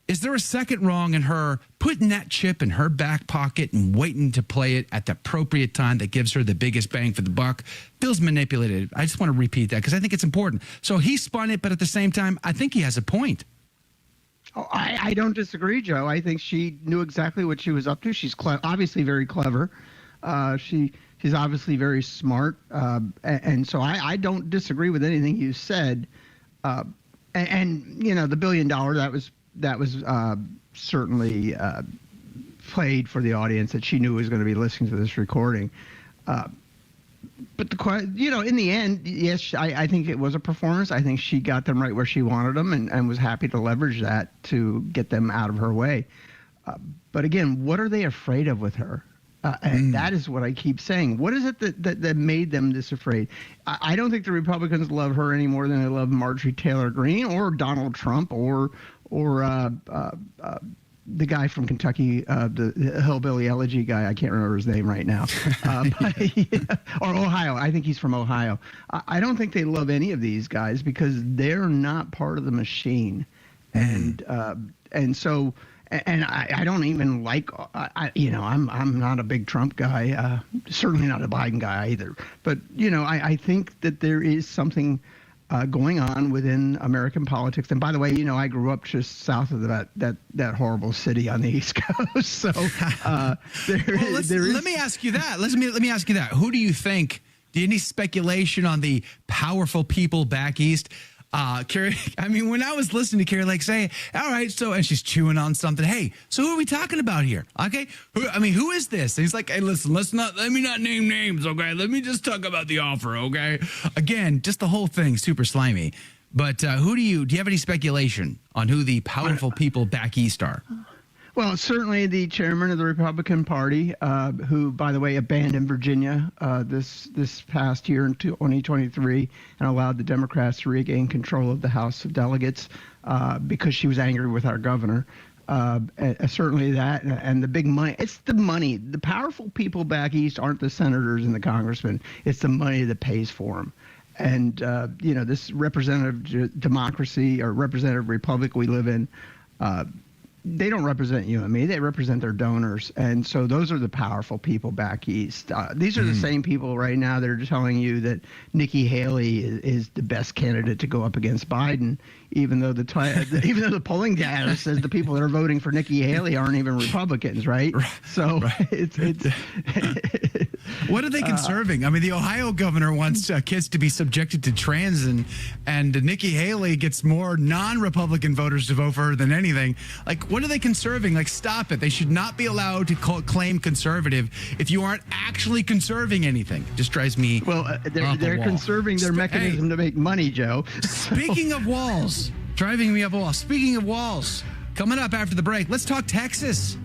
is there a second wrong in her putting that chip in her back pocket and waiting to play it at the appropriate time that gives her the biggest bang for the buck? Feels manipulated. I just want to repeat that because I think it's important. So he spun it, but at the same time, I think he has a point. Oh, I don't disagree, Joe. I think she knew exactly what she was up to. She's obviously very clever. She's obviously very smart. And so I don't disagree with anything you said. And you know, the $1 billion, that was certainly played for the audience that she knew was going to be listening to this recording. But in the end, yes, I think it was a performance. I think she got them right where she wanted them and was happy to leverage that to get them out of her way. But again, what are they afraid of with her? And that is what I keep saying. What is it that made them this afraid? I don't think the Republicans love her any more than they love Marjorie Taylor Greene or Donald Trump or the guy from Kentucky, the hillbilly elegy guy. I can't remember his name right now. Or Ohio. I think he's from Ohio. I don't think they love any of these guys because they're not part of the machine. And so... And I don't even like, I'm not a big Trump guy, certainly not a Biden guy either. But, I think that there is something going on within American politics. And by the way, I grew up just south of that horrible city on the East Coast. So let me ask you that. Let me ask you that. Who do you think, any speculation on the powerful people back east? Carrie, when I was listening to Carrie Lake say, all right, so, and she's chewing on something. Hey, so who are we talking about here? Okay. Who is this? And he's like, hey, listen, let me not name names. Okay. Let me just talk about the offer. Okay. Again, just the whole thing, super slimy. But do you have any speculation on who the powerful people back east are? Well, certainly the chairman of the Republican Party, who, by the way, abandoned Virginia this past year in 2023 and allowed the Democrats to regain control of the House of Delegates because she was angry with our governor. Certainly that, and the big money. It's the money. The powerful people back east aren't the senators and the congressmen. It's the money that pays for them. And, this representative democracy or representative republic we live in, they don't represent you and me. They represent their donors. And so those are the powerful people back east. These are the same people right now that are telling you that Nikki Haley is the best candidate to go up against Biden, even though the polling data says the people that are voting for Nikki Haley aren't even Republicans, right? So it's what are they conserving? The Ohio governor wants kids to be subjected to trans, and Nikki Haley gets more non-Republican voters to vote for her than anything. Like, what are they conserving? Like, stop it. They should not be allowed to claim conservative if you aren't actually conserving anything. It just drives me. Well, they're conserving their mechanism to make money, Joe. Speaking of walls, driving me up a wall. Speaking of walls, coming up after the break, let's talk Texas.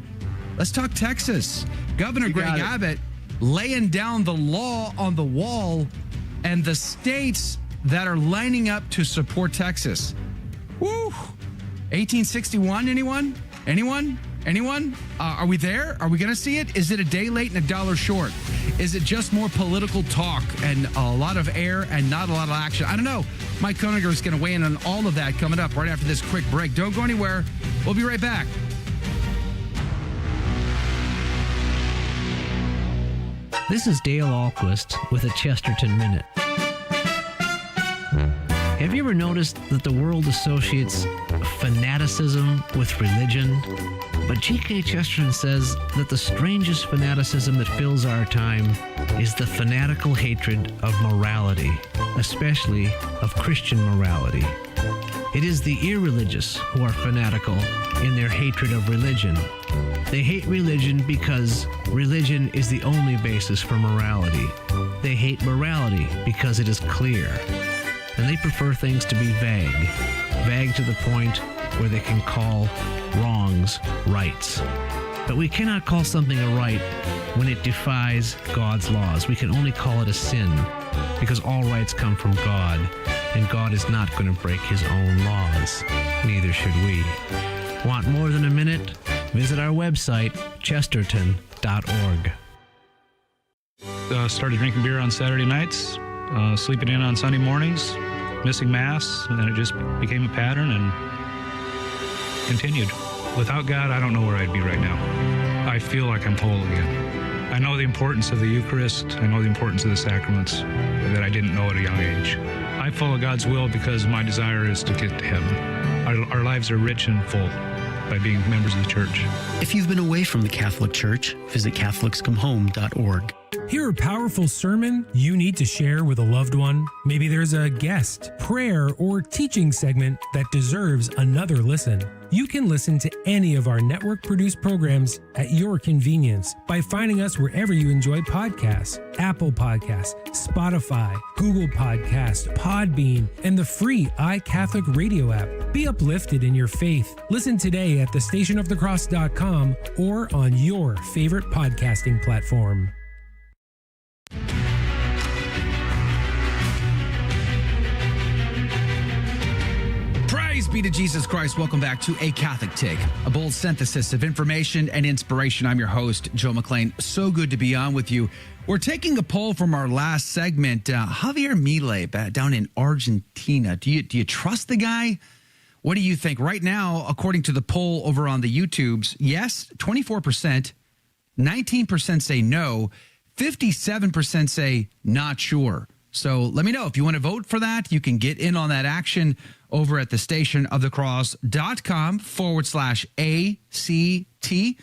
Governor Greg Abbott laying down the law on the wall, and the states that are lining up to support Texas. Woo! 1861, anyone? Are we there? Are we going to see it? Is it a day late and a dollar short? Is it just more political talk and a lot of air and not a lot of action? I don't know. Mike Koeniger is going to weigh in on all of that coming up right after this quick break. Don't go anywhere. We'll be right back. This is Dale Ahlquist with a Chesterton Minute. Have you ever noticed that the world associates fanaticism with religion? But G.K. Chesterton says that the strangest fanaticism that fills our time is the fanatical hatred of morality, especially of Christian morality. It is the irreligious who are fanatical in their hatred of religion. They hate religion because religion is the only basis for morality. They hate morality because it is clear. And they prefer things to be vague. Vague to the point where they can call wrongs rights. But we cannot call something a right when it defies God's laws. We can only call it a sin because all rights come from God, and God is not going to break his own laws. Neither should we. Want more than a minute? Visit our website, chesterton.org. Started drinking beer on Saturday nights, sleeping in on Sunday mornings, missing Mass, and then it just became a pattern and continued. Without God, I don't know where I'd be right now. I feel like I'm whole again. I know the importance of the Eucharist. I know the importance of the sacraments that I didn't know at a young age. I follow God's will because my desire is to get to heaven. Our lives are rich and full by being members of the church. If you've been away from the Catholic Church, visit CatholicsComeHome.org. Hear a powerful sermon you need to share with a loved one? Maybe there's a guest, prayer, or teaching segment that deserves another listen. You can listen to any of our network-produced programs at your convenience by finding us wherever you enjoy podcasts. Apple Podcasts, Spotify, Google Podcasts, Podbean, and the free iCatholic radio app. Be uplifted in your faith. Listen today at thestationofthecross.com or on your favorite podcasting platform. Praise be to Jesus Christ. Welcome back to A Catholic Take, a bold synthesis of information and inspiration. I'm your host, Joe McClain. So good to be on with you. We're taking a poll from our last segment. Javier Milei down in Argentina. Do you trust the guy? What do you think? Right now, according to the poll over on the YouTubes, yes, 24%, 19% say no, 57% say not sure. So let me know if you want to vote for that. You can get in on that action over at thestationofthecross.com/ACT,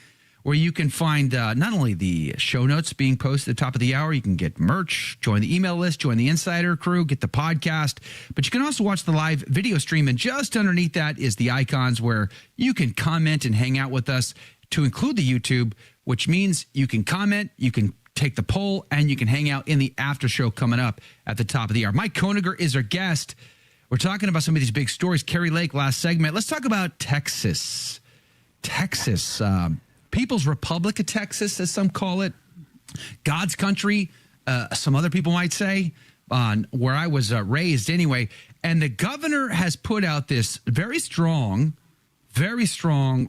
where you can find not only the show notes being posted at the top of the hour, you can get merch, join the email list, join the insider crew, get the podcast, but you can also watch the live video stream. And just underneath that is the icons where you can comment and hang out with us, to include the YouTube, which means you can comment, you can take the poll, and you can hang out in the after show coming up at the top of the hour. Mike Koeniger is our guest. We're talking about some of these big stories. Kerry Lake, last segment. Let's talk about Texas. People's Republic of Texas, as some call it. God's country, some other people might say, where I was raised anyway. And the governor has put out this very strong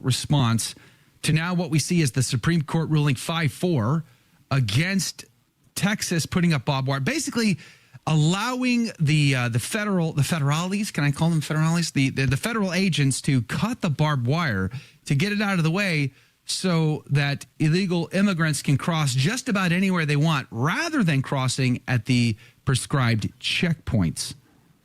response to now what we see as the Supreme Court ruling 5-4 against Texas putting up barbed wire, basically allowing the federales, can I call them federales? The federal agents to cut the barbed wire to get it out of the way so that illegal immigrants can cross just about anywhere they want rather than crossing at the prescribed checkpoints.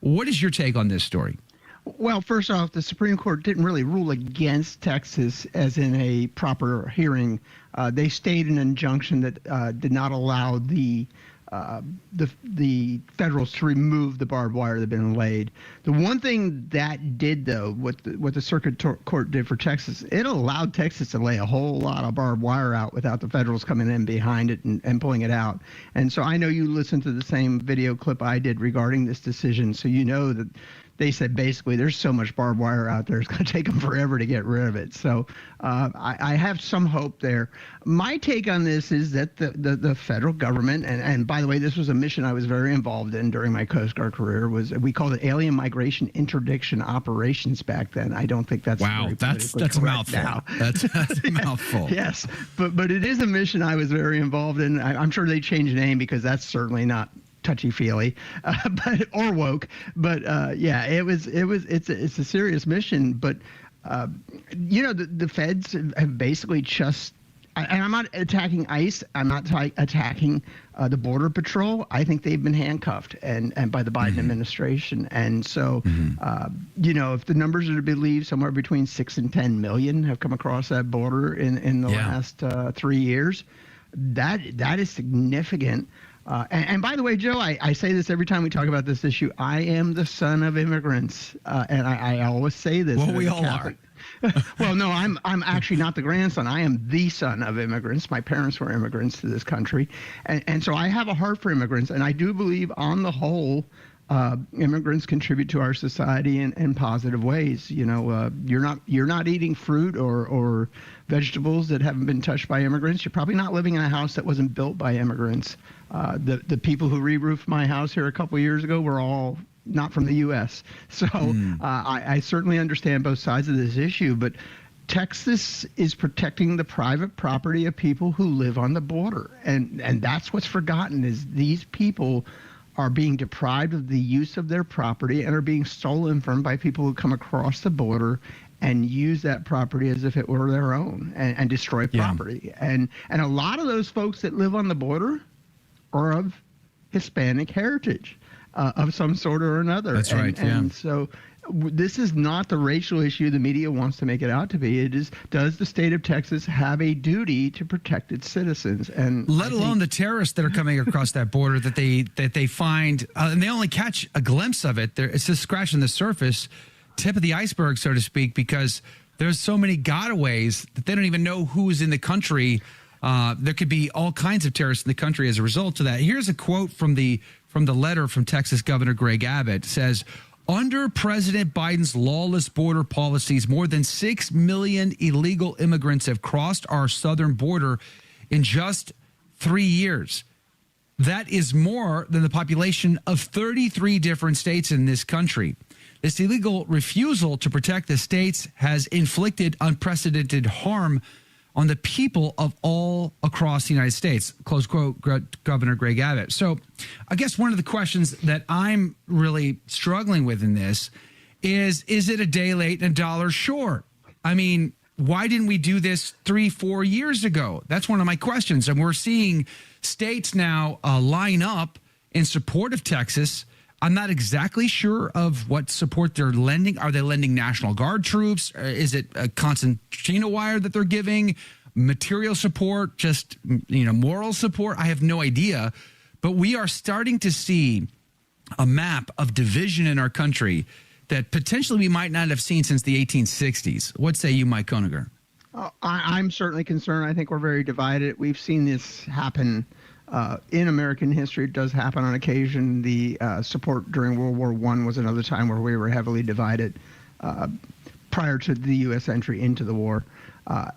What is your take on this story? Well, first off, the Supreme Court didn't really rule against Texas as in a proper hearing. They stayed an injunction that did not allow the federals to remove the barbed wire that had been laid. The one thing that did, though, what the circuit court did for Texas, it allowed Texas to lay a whole lot of barbed wire out without the federals coming in behind it and pulling it out. And so I know you listened to the same video clip I did regarding this decision, so you know that they said basically there's so much barbed wire out there, it's going to take them forever to get rid of it. So I have some hope there. My take on this is that the federal government, and by the way, this was a mission I was very involved in during my Coast Guard career, we called it Alien Migration Interdiction Operations back then. I don't think that's that's a mouthful. Now. That's a mouthful. Yes, but it is a mission I was very involved in. I'm sure they changed the name because that's certainly not touchy-feely, or woke, but yeah, it's a serious mission. But the feds have basically just and I'm not attacking ICE. I'm not attacking the Border Patrol. I think they've been handcuffed and by the Biden administration. And so, if the numbers are to be believed, somewhere between 6 and 10 million have come across that border in the last 3 years. That is significant. And by the way, Joe, I say this every time we talk about this issue. I am the son of immigrants, and I always say this. Well, we all are. Well, no, I'm actually not the grandson. I am the son of immigrants. My parents were immigrants to this country, and so I have a heart for immigrants. And I do believe, on the whole, immigrants contribute to our society in positive ways. You're not eating fruit or vegetables that haven't been touched by immigrants. You're probably not living in a house that wasn't built by immigrants. The people who re-roofed my house here a couple of years ago were all not from the U.S. So I certainly understand both sides of this issue, but Texas is protecting the private property of people who live on the border. And that's what's forgotten, is these people are being deprived of the use of their property and are being stolen from by people who come across the border and use that property as if it were their own and destroy property. And a lot of those folks that live on the border are of Hispanic heritage of some sort or another. That's right. And so this is not the racial issue the media wants to make it out to be. It is, does the state of Texas have a duty to protect its citizens? And let alone the terrorists that are coming across that border that they find, and they only catch a glimpse of it. It's just scratching the surface, tip of the iceberg, so to speak, because there's so many gotaways that they don't even know who's in the country. There could be all kinds of terrorists in the country as a result of that. Here's a quote from the letter from Texas Governor Greg Abbott. It says, under President Biden's lawless border policies, more than 6 million illegal immigrants have crossed our southern border in just 3 years. That is more than the population of 33 different states in this country. This illegal refusal to protect the states has inflicted unprecedented harm on the people of all across the United States, close quote, Governor Greg Abbott. So I guess one of the questions that I'm really struggling with in this is it a day late and a dollar short? I mean, why didn't we do this 3-4 years ago? That's one of my questions. And we're seeing states now line up in support of Texas. I'm not exactly sure of what support they're lending. Are they lending National Guard troops? Is it a concertina wire that they're giving? Material support? Just, moral support? I have no idea. But we are starting to see a map of division in our country that potentially we might not have seen since the 1860s. What say you, Mike Koeniger? I'm certainly concerned. I think we're very divided. We've seen this happen in American history. It does happen on occasion. The support during World War I was another time where we were heavily divided prior to the U.S. entry into the war.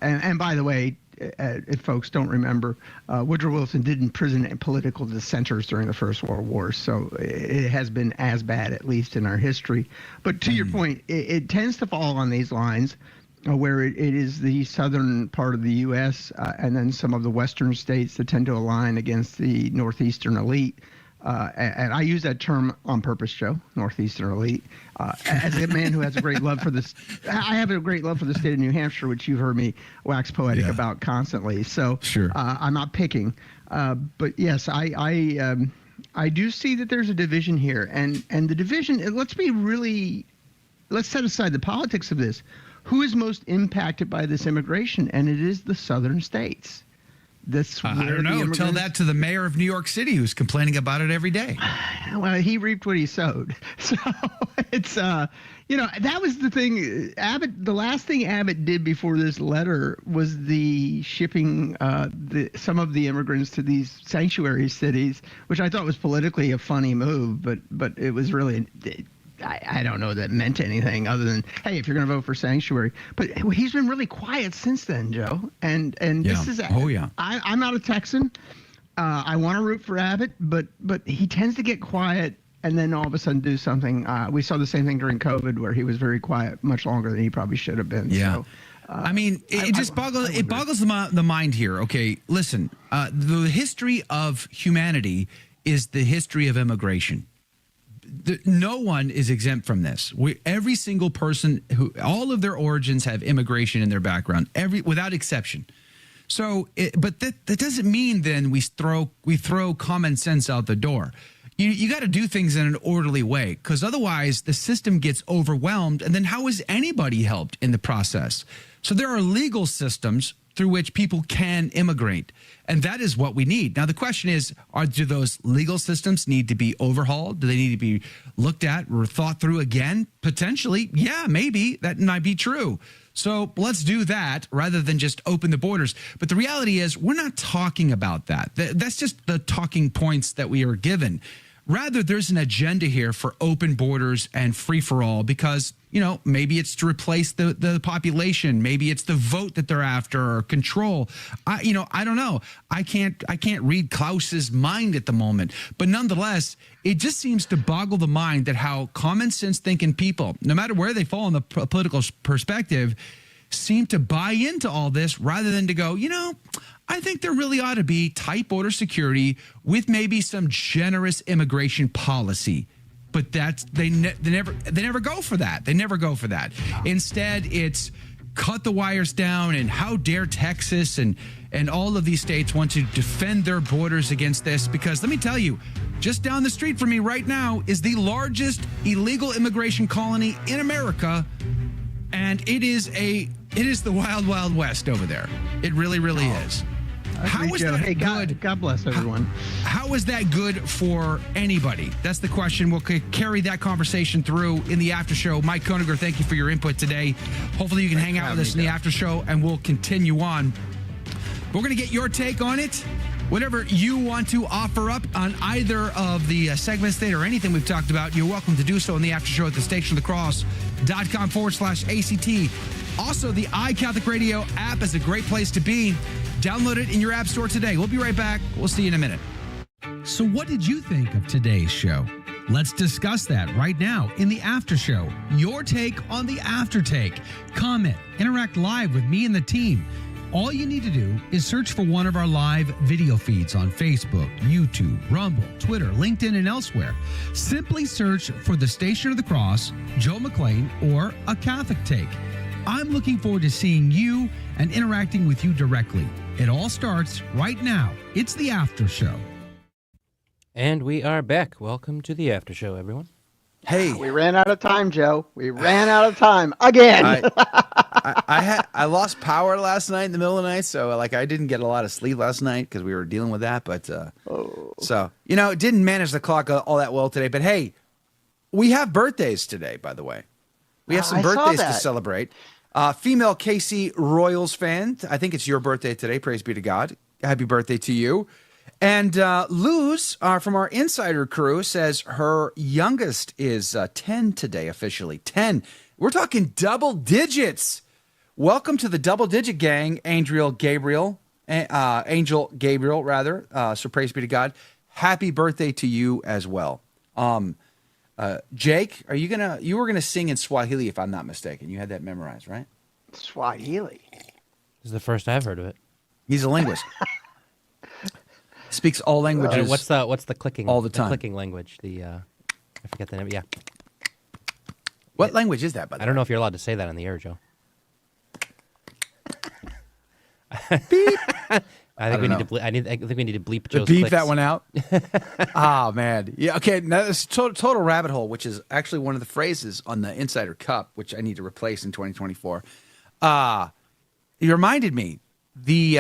And by the way, if folks don't remember, Woodrow Wilson did imprison political dissenters during the First World War. So it has been as bad, at least in our history. But to your point, it tends to fall on these lines where it is the southern part of the U.S. And then some of the western states that tend to align against the northeastern elite. And I use that term on purpose, Joe, northeastern elite. As a man who has a great love for this, I have a great love for the state of New Hampshire, which you've heard me wax poetic about constantly. So I'm not picking. But yes, I do see that there's a division here. And the division, let's set aside the politics of this. Who is most impacted by this immigration? And it is the southern states. I don't know. Tell that to the mayor of New York City, who's complaining about it every day. Well, he reaped what he sowed. So it's, that was the thing. Abbott, the last thing Abbott did before this letter was the shipping some of the immigrants to these sanctuary cities, which I thought was politically a funny move, but it was really. I don't know that meant anything other than, hey, if you're going to vote for sanctuary. But he's been really quiet since then, Joe. And this is, I'm not a Texan. I want to root for Abbott, but he tends to get quiet and then all of a sudden do something. We saw the same thing during COVID where he was very quiet much longer than he probably should have been. Yeah. So, I mean, it boggles the mind here. Okay, listen, the history of humanity is the history of immigration. No one is exempt from this. Every single person all of their origins have immigration in their background, without exception. So, but that doesn't mean then we throw common sense out the door. You got to do things in an orderly way, because otherwise the system gets overwhelmed, and then how is anybody helped in the process? So there are legal systems through which people can immigrate, and that is what we need. Now the question is, do those legal systems need to be overhauled? Do they need to be looked at or thought through again? Potentially, yeah, maybe that might be true. So let's do that rather than just open the borders. But the reality is we're not talking about that. That's just the talking points that we are given. Rather, there's an agenda here for open borders and free-for-all because, maybe it's to replace the population. Maybe it's the vote that they're after or control. I don't know. I can't read Klaus's mind at the moment. But nonetheless, it just seems to boggle the mind that how common sense thinking people, no matter where they fall in the political perspective, seem to buy into all this rather than to go, I think there really ought to be tight border security with maybe some generous immigration policy. But they never go for that. They never go for that. Instead, it's cut the wires down, and how dare Texas and all of these states want to defend their borders against this? Because let me tell you, just down the street from me right now is the largest illegal immigration colony in America, and it is the wild, wild west over there. It really, really is. How is that good? God bless everyone. How is that good for anybody? That's the question. We'll carry that conversation through in the after show. Mike Koeniger, thank you for your input today. Hopefully you can hang out with us in the after show, and we'll continue on. We're going to get your take on it. Whatever you want to offer up on either of the segments today or anything we've talked about, you're welcome to do so in the after show at thestationofthecross.com/ACT. Also, the iCatholic Radio app is a great place to be. Download it in your app store today. We'll be right back. We'll see you in a minute. So what did you think of today's show? Let's discuss that right now in the after show. Your take on the after take. Comment, interact live with me and the team. All you need to do is search for one of our live video feeds on Facebook, YouTube, Rumble, Twitter, LinkedIn, and elsewhere. Simply search for the Station of the Cross, Joe McClain, or A Catholic Take. I'm looking forward to seeing you and interacting with you directly. It all starts right now. It's the after show. And we are back. Welcome to the after show, everyone. Hey, we ran out of time, Joe. We ran out of time again. I lost power last night in the middle of the night, so I didn't get a lot of sleep last night because we were dealing with that. But so didn't manage the clock all that well today. But hey, we have birthdays today, by the way. We have some birthdays to celebrate. Female KC Royals fan, I think it's your birthday today. Praise be to God. Happy birthday to you. And Luz from our insider crew says her youngest is 10 today, officially. 10. We're talking double digits. Welcome to the double digit gang, Angel Gabriel, rather. So praise be to God. Happy birthday to you as well. Jake, you were gonna sing in Swahili if I'm not mistaken. You had that memorized, right? Swahili. This is the first I've heard of it. He's a linguist. Speaks all languages. What's the clicking? All the time. The clicking language. I forget the name. Yeah. What language is that? By the way, I don't know if you're allowed to say that on the air, Joe. Beep. I think we need to bleep Joe's beep clicks. that one out. Oh man, yeah. Okay, now this is total rabbit hole, which is actually one of the phrases on the Insider Cup, which I need to replace in 2024. It reminded me the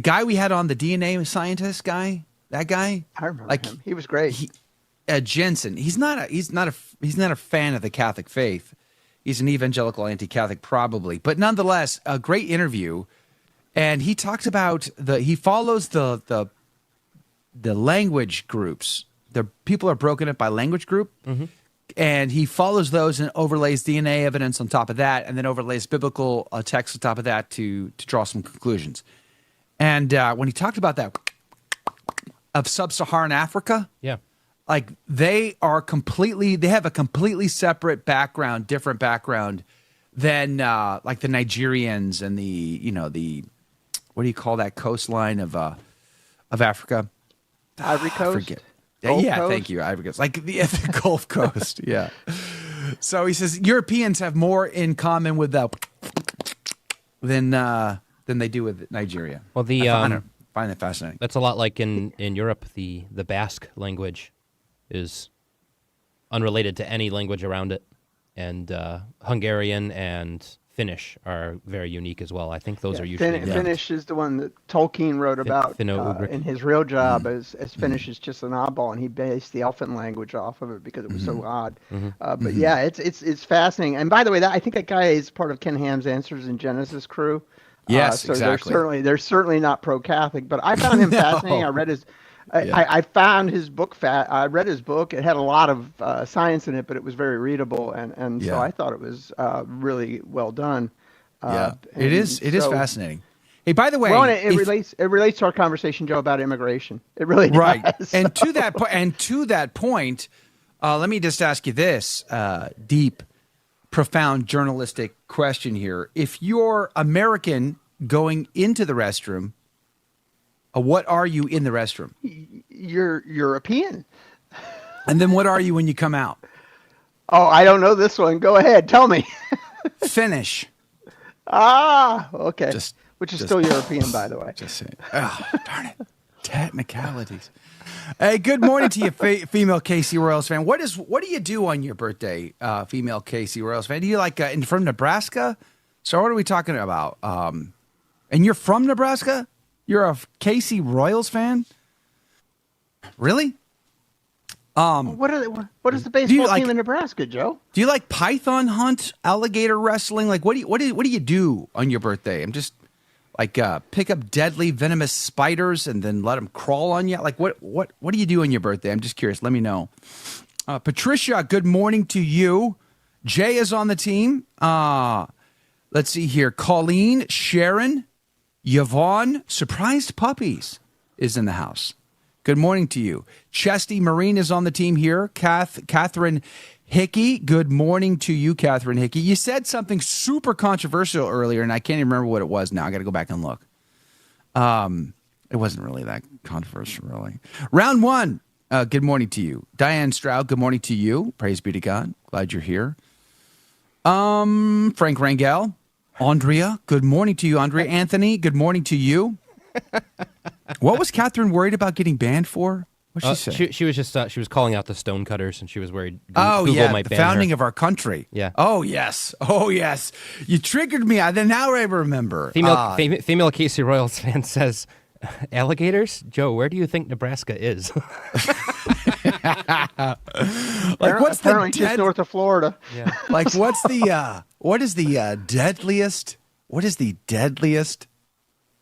guy we had on, the DNA scientist guy. That guy, I remember him. He was great. Jensen. He's not a fan of the Catholic faith. He's an evangelical anti-Catholic, probably, but nonetheless, a great interview. And he talks about he follows the language groups. The people are broken up by language group, and he follows those and overlays DNA evidence on top of that, and then overlays biblical text on top of that to draw some conclusions. And when he talked about that of sub-Saharan Africa, yeah, they have a completely separate background, different background than the Nigerians and the what do you call that coastline of Africa? Ivory Coast? I forget. Thank you, Ivory Coast. The Gulf Coast, yeah. So he says Europeans have more in common with than than they do with Nigeria. Well, I find that fascinating. That's a lot like in Europe. The Basque language is unrelated to any language around it, and Hungarian and Finnish are very unique as well. I think those are usually Finnish is the one that Tolkien wrote about in his real job as Finnish is just an oddball, and he based the Elfin language off of it because it was so odd. But yeah, it's fascinating. And by the way, I think that guy is part of Ken Ham's Answers in Genesis crew. Yes, so exactly. They're certainly not pro-Catholic, but I found him fascinating. I read his. I found his book I read his book. It had a lot of science in it, but it was very readable, and so I thought it was really well done. It is fascinating. Hey, by the way, well, it relates to our conversation, Joe, about immigration. It really does. Right. And to that point, let me just ask you this deep, profound journalistic question here: if you're American going into the restroom, what are you in the restroom? You're European. And then what are you when you come out? Oh, I don't know this one. Go ahead. Tell me. Finnish. Okay. Which is still European, by the way. Just saying. Oh, darn it. Technicalities. Hey, good morning to you, female KC Royals fan. What do you do on your birthday, female KC Royals fan? Do you from Nebraska? So what are we talking about? And you're from Nebraska? You're a KC Royals fan? Really? What is the baseball team in Nebraska, Joe? Do you like python hunt, alligator wrestling? Like what do you do on your birthday? I'm just pick up deadly venomous spiders and then let them crawl on you. Like what do you do on your birthday? I'm just curious. Let me know. Patricia, good morning to you. Jay is on the team. Let's see here. Colleen, Sharon, Yvonne, Surprised Puppies is in the house. Good morning to you. Chesty Marine is on the team here. Catherine Hickey, good morning to you, Catherine Hickey. You said something super controversial earlier, and I can't even remember what it was now. I got to go back and look. It wasn't really that controversial, really. Round one, good morning to you. Diane Stroud, good morning to you. Praise be to God. Glad you're here. Frank Rangel. Andrea, good morning to you, Andrea. Anthony, good morning to you. What was Catherine worried about getting banned for? What'd she say? She was just she was calling out the stonecutters, and she was worried Google might ban the founding her. of our country. Yeah. Oh yes. You triggered me. Now I remember. Female Casey Royals fan says, alligators? Joe, where do you think Nebraska is? What's just north of Florida? Yeah. What is the deadliest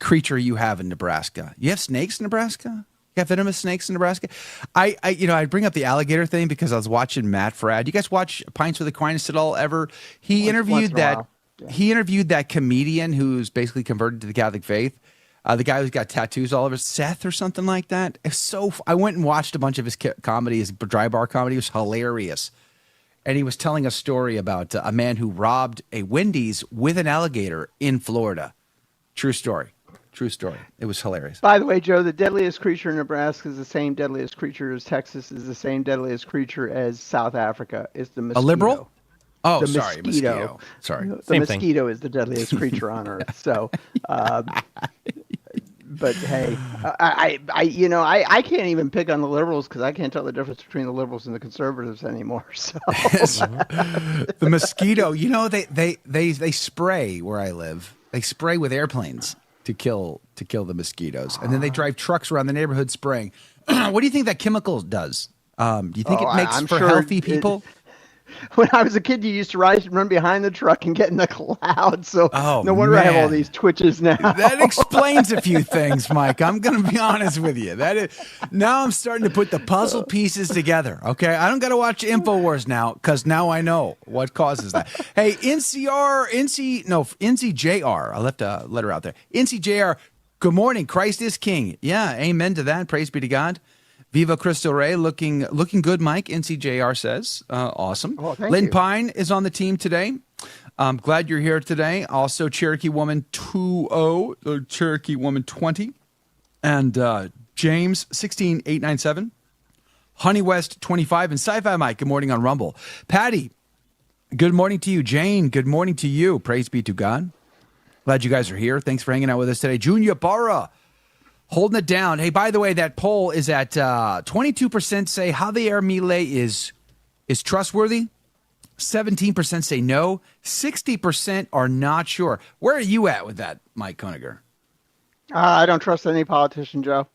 creature you have in Nebraska? You have snakes in Nebraska? You got venomous snakes in Nebraska? I bring up the alligator thing because I was watching Matt Fradd. You guys watch Pints with Aquinas at all ever? He interviewed that comedian who's basically converted to the Catholic faith. The guy who's got tattoos all over, Seth or something like that. I went and watched a bunch of his comedy, his dry bar comedy. It was hilarious. And he was telling a story about a man who robbed a Wendy's with an alligator in Florida. True story. It was hilarious. By the way, Joe, the deadliest creature in Nebraska is the same deadliest creature as Texas, is the same deadliest creature as South Africa. Is the mosquito. A liberal? Oh, the sorry, mosquito. Sorry. The mosquito is the deadliest creature on Earth. So, but hey, I can't even pick on the liberals because I can't tell the difference between the liberals and the conservatives anymore. So the mosquito, they spray where I live. They spray with airplanes to kill the mosquitoes, and then they drive trucks around the neighborhood spraying. What do you think that chemical does? Do you think it makes for healthy people? When I was a kid, you used to run behind the truck and get in the cloud. So no wonder I have all these twitches now. That explains a few things, Mike. I'm going to be honest with you. Now I'm starting to put the puzzle pieces together. Okay, I don't got to watch InfoWars now because now I know what causes that. Hey, NCJR. I left a letter out there. NCJR. Good morning. Christ is King. Yeah, amen to that. Praise be to God. Viva Cristo Rey, looking good, Mike. NCJR says. Awesome. Oh, thank Lynn you. Pine is on the team today. I'm glad you're here today. Also, Cherokee Woman 20, Cherokee Woman 20, and James 16897, Honey West 25, and Sci-Fi Mike. Good morning on Rumble. Patty, good morning to you. Jane, good morning to you. Praise be to God. Glad you guys are here. Thanks for hanging out with us today. Junior Barra, holding it down. Hey, by the way, that poll is at 22% say Javier Milei is trustworthy. 17% say no. 60% are not sure. Where are you at with that, Mike Koeniger? I don't trust any politician, Joe.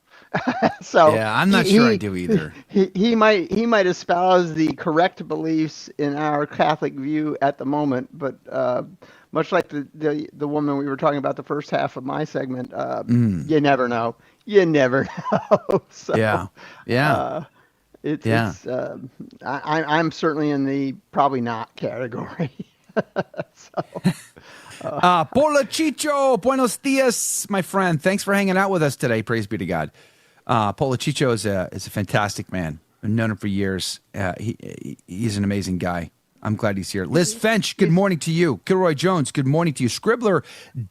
So yeah, I'm not sure I do either. He might espouse the correct beliefs in our Catholic view at the moment, but much like the woman we were talking about the first half of my segment, you never know. You never know. So, yeah. I'm certainly in the probably not category. Pola Chicho, buenos dias, my friend. Thanks for hanging out with us today. Praise be to God. Pola Chicho is a fantastic man. I've known him for years. He's an amazing guy. I'm glad he's here. Liz Finch, good morning to you. Kilroy Jones, good morning to you. Scribbler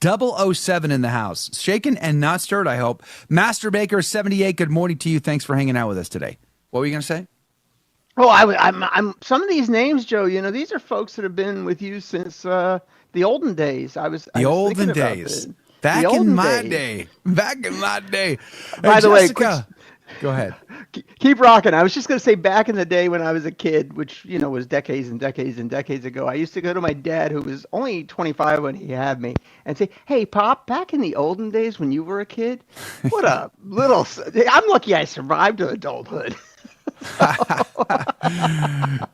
007 in the house. Shaken and not stirred, I hope. Master Baker 78, good morning to you. Thanks for hanging out with us today. What were you going to say? Oh, I'm some of these names, Joe. You know, these are folks that have been with you since the olden days. I was olden days. Back in my day. By the way, go ahead. Keep rocking. I was just going to say, back in the day when I was a kid, which was decades and decades and decades ago, I used to go to my dad, who was only 25 when he had me, and say, "Hey, Pop, back in the olden days when you were a kid, what a little. I'm lucky I survived to adulthood."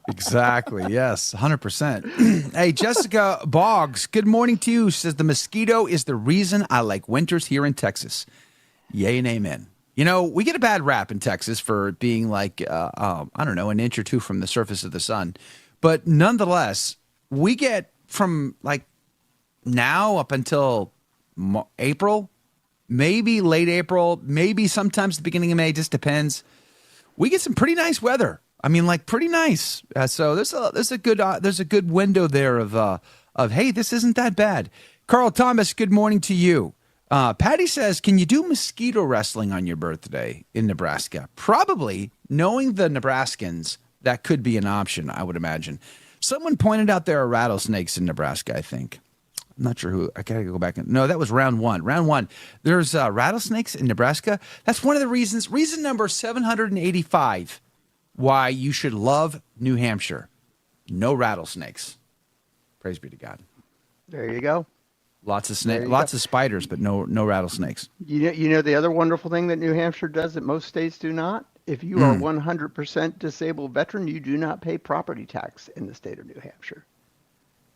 Exactly. Yes, 100%. Hey, Jessica Boggs, good morning to you. Says the mosquito is the reason I like winters here in Texas. Yay and amen. You know, we get a bad rap in Texas for being like, I don't know, an inch or two from the surface of the sun. But nonetheless, we get from like now up until April, maybe late April, maybe sometimes the beginning of May, just depends. We get some pretty nice weather. I mean, like pretty nice. So there's a good window there of hey, this isn't that bad. Carl Thomas, good morning to you. Patty says, can you do mosquito wrestling on your birthday in Nebraska? Probably, knowing the Nebraskans, that could be an option, I would imagine. Someone pointed out there are rattlesnakes in Nebraska, I think. I'm not sure who. I got to go back. No, that was round one. Round one. There's rattlesnakes in Nebraska. That's one of the reasons. Reason number 785 why you should love New Hampshire. No rattlesnakes. Praise be to God. There you go. Lots of lots of spiders, but no rattlesnakes. You know the other wonderful thing that New Hampshire does that most states do not? If you are 100% disabled veteran, you do not pay property tax in the state of New Hampshire.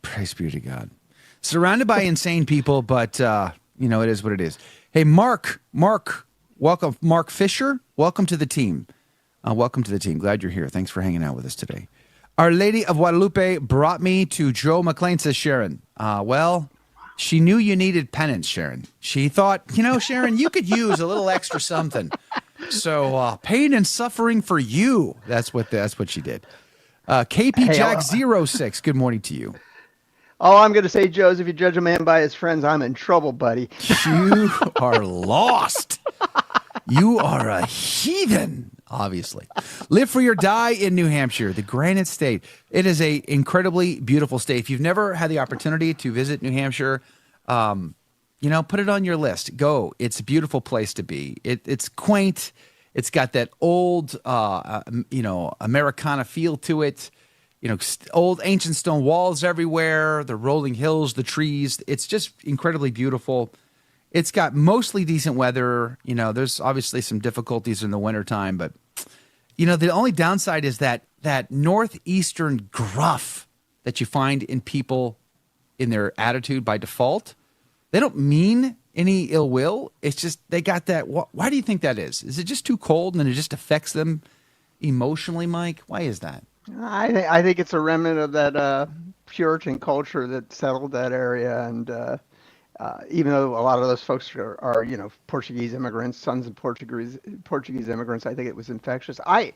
Praise be to God. Surrounded by insane people, but it is what it is. Hey, Mark, welcome. Mark Fisher, welcome to the team. Welcome to the team. Glad you're here. Thanks for hanging out with us today. Our Lady of Guadalupe brought me to Joe McLean, says Sharon. Well, she knew you needed penance, Sharon. She thought, Sharon, you could use a little extra something. So pain and suffering for you. That's what she did. KP Jack 06, good morning to you. All I'm going to say, Joe, is if you judge a man by his friends, I'm in trouble, buddy. You are lost. You are a heathen, obviously. Live free or die in New Hampshire, the Granite State. It is a incredibly beautiful state. If you've never had the opportunity to visit New Hampshire, put it on your list. Go. It's a beautiful place to be. It's quaint. It's got that old, Americana feel to it. Old ancient stone walls everywhere, the rolling hills, the trees. It's just incredibly beautiful. It's got mostly decent weather. There's obviously some difficulties in the wintertime, but, the only downside is that northeastern gruff that you find in people in their attitude by default. They don't mean any ill will. It's just they got that. Why do you think that is? Is it just too cold and it just affects them emotionally, Mike? Why is that? I think it's a remnant of that Puritan culture that settled that area, and even though a lot of those folks are Portuguese immigrants, sons of Portuguese immigrants, I think it was infectious. I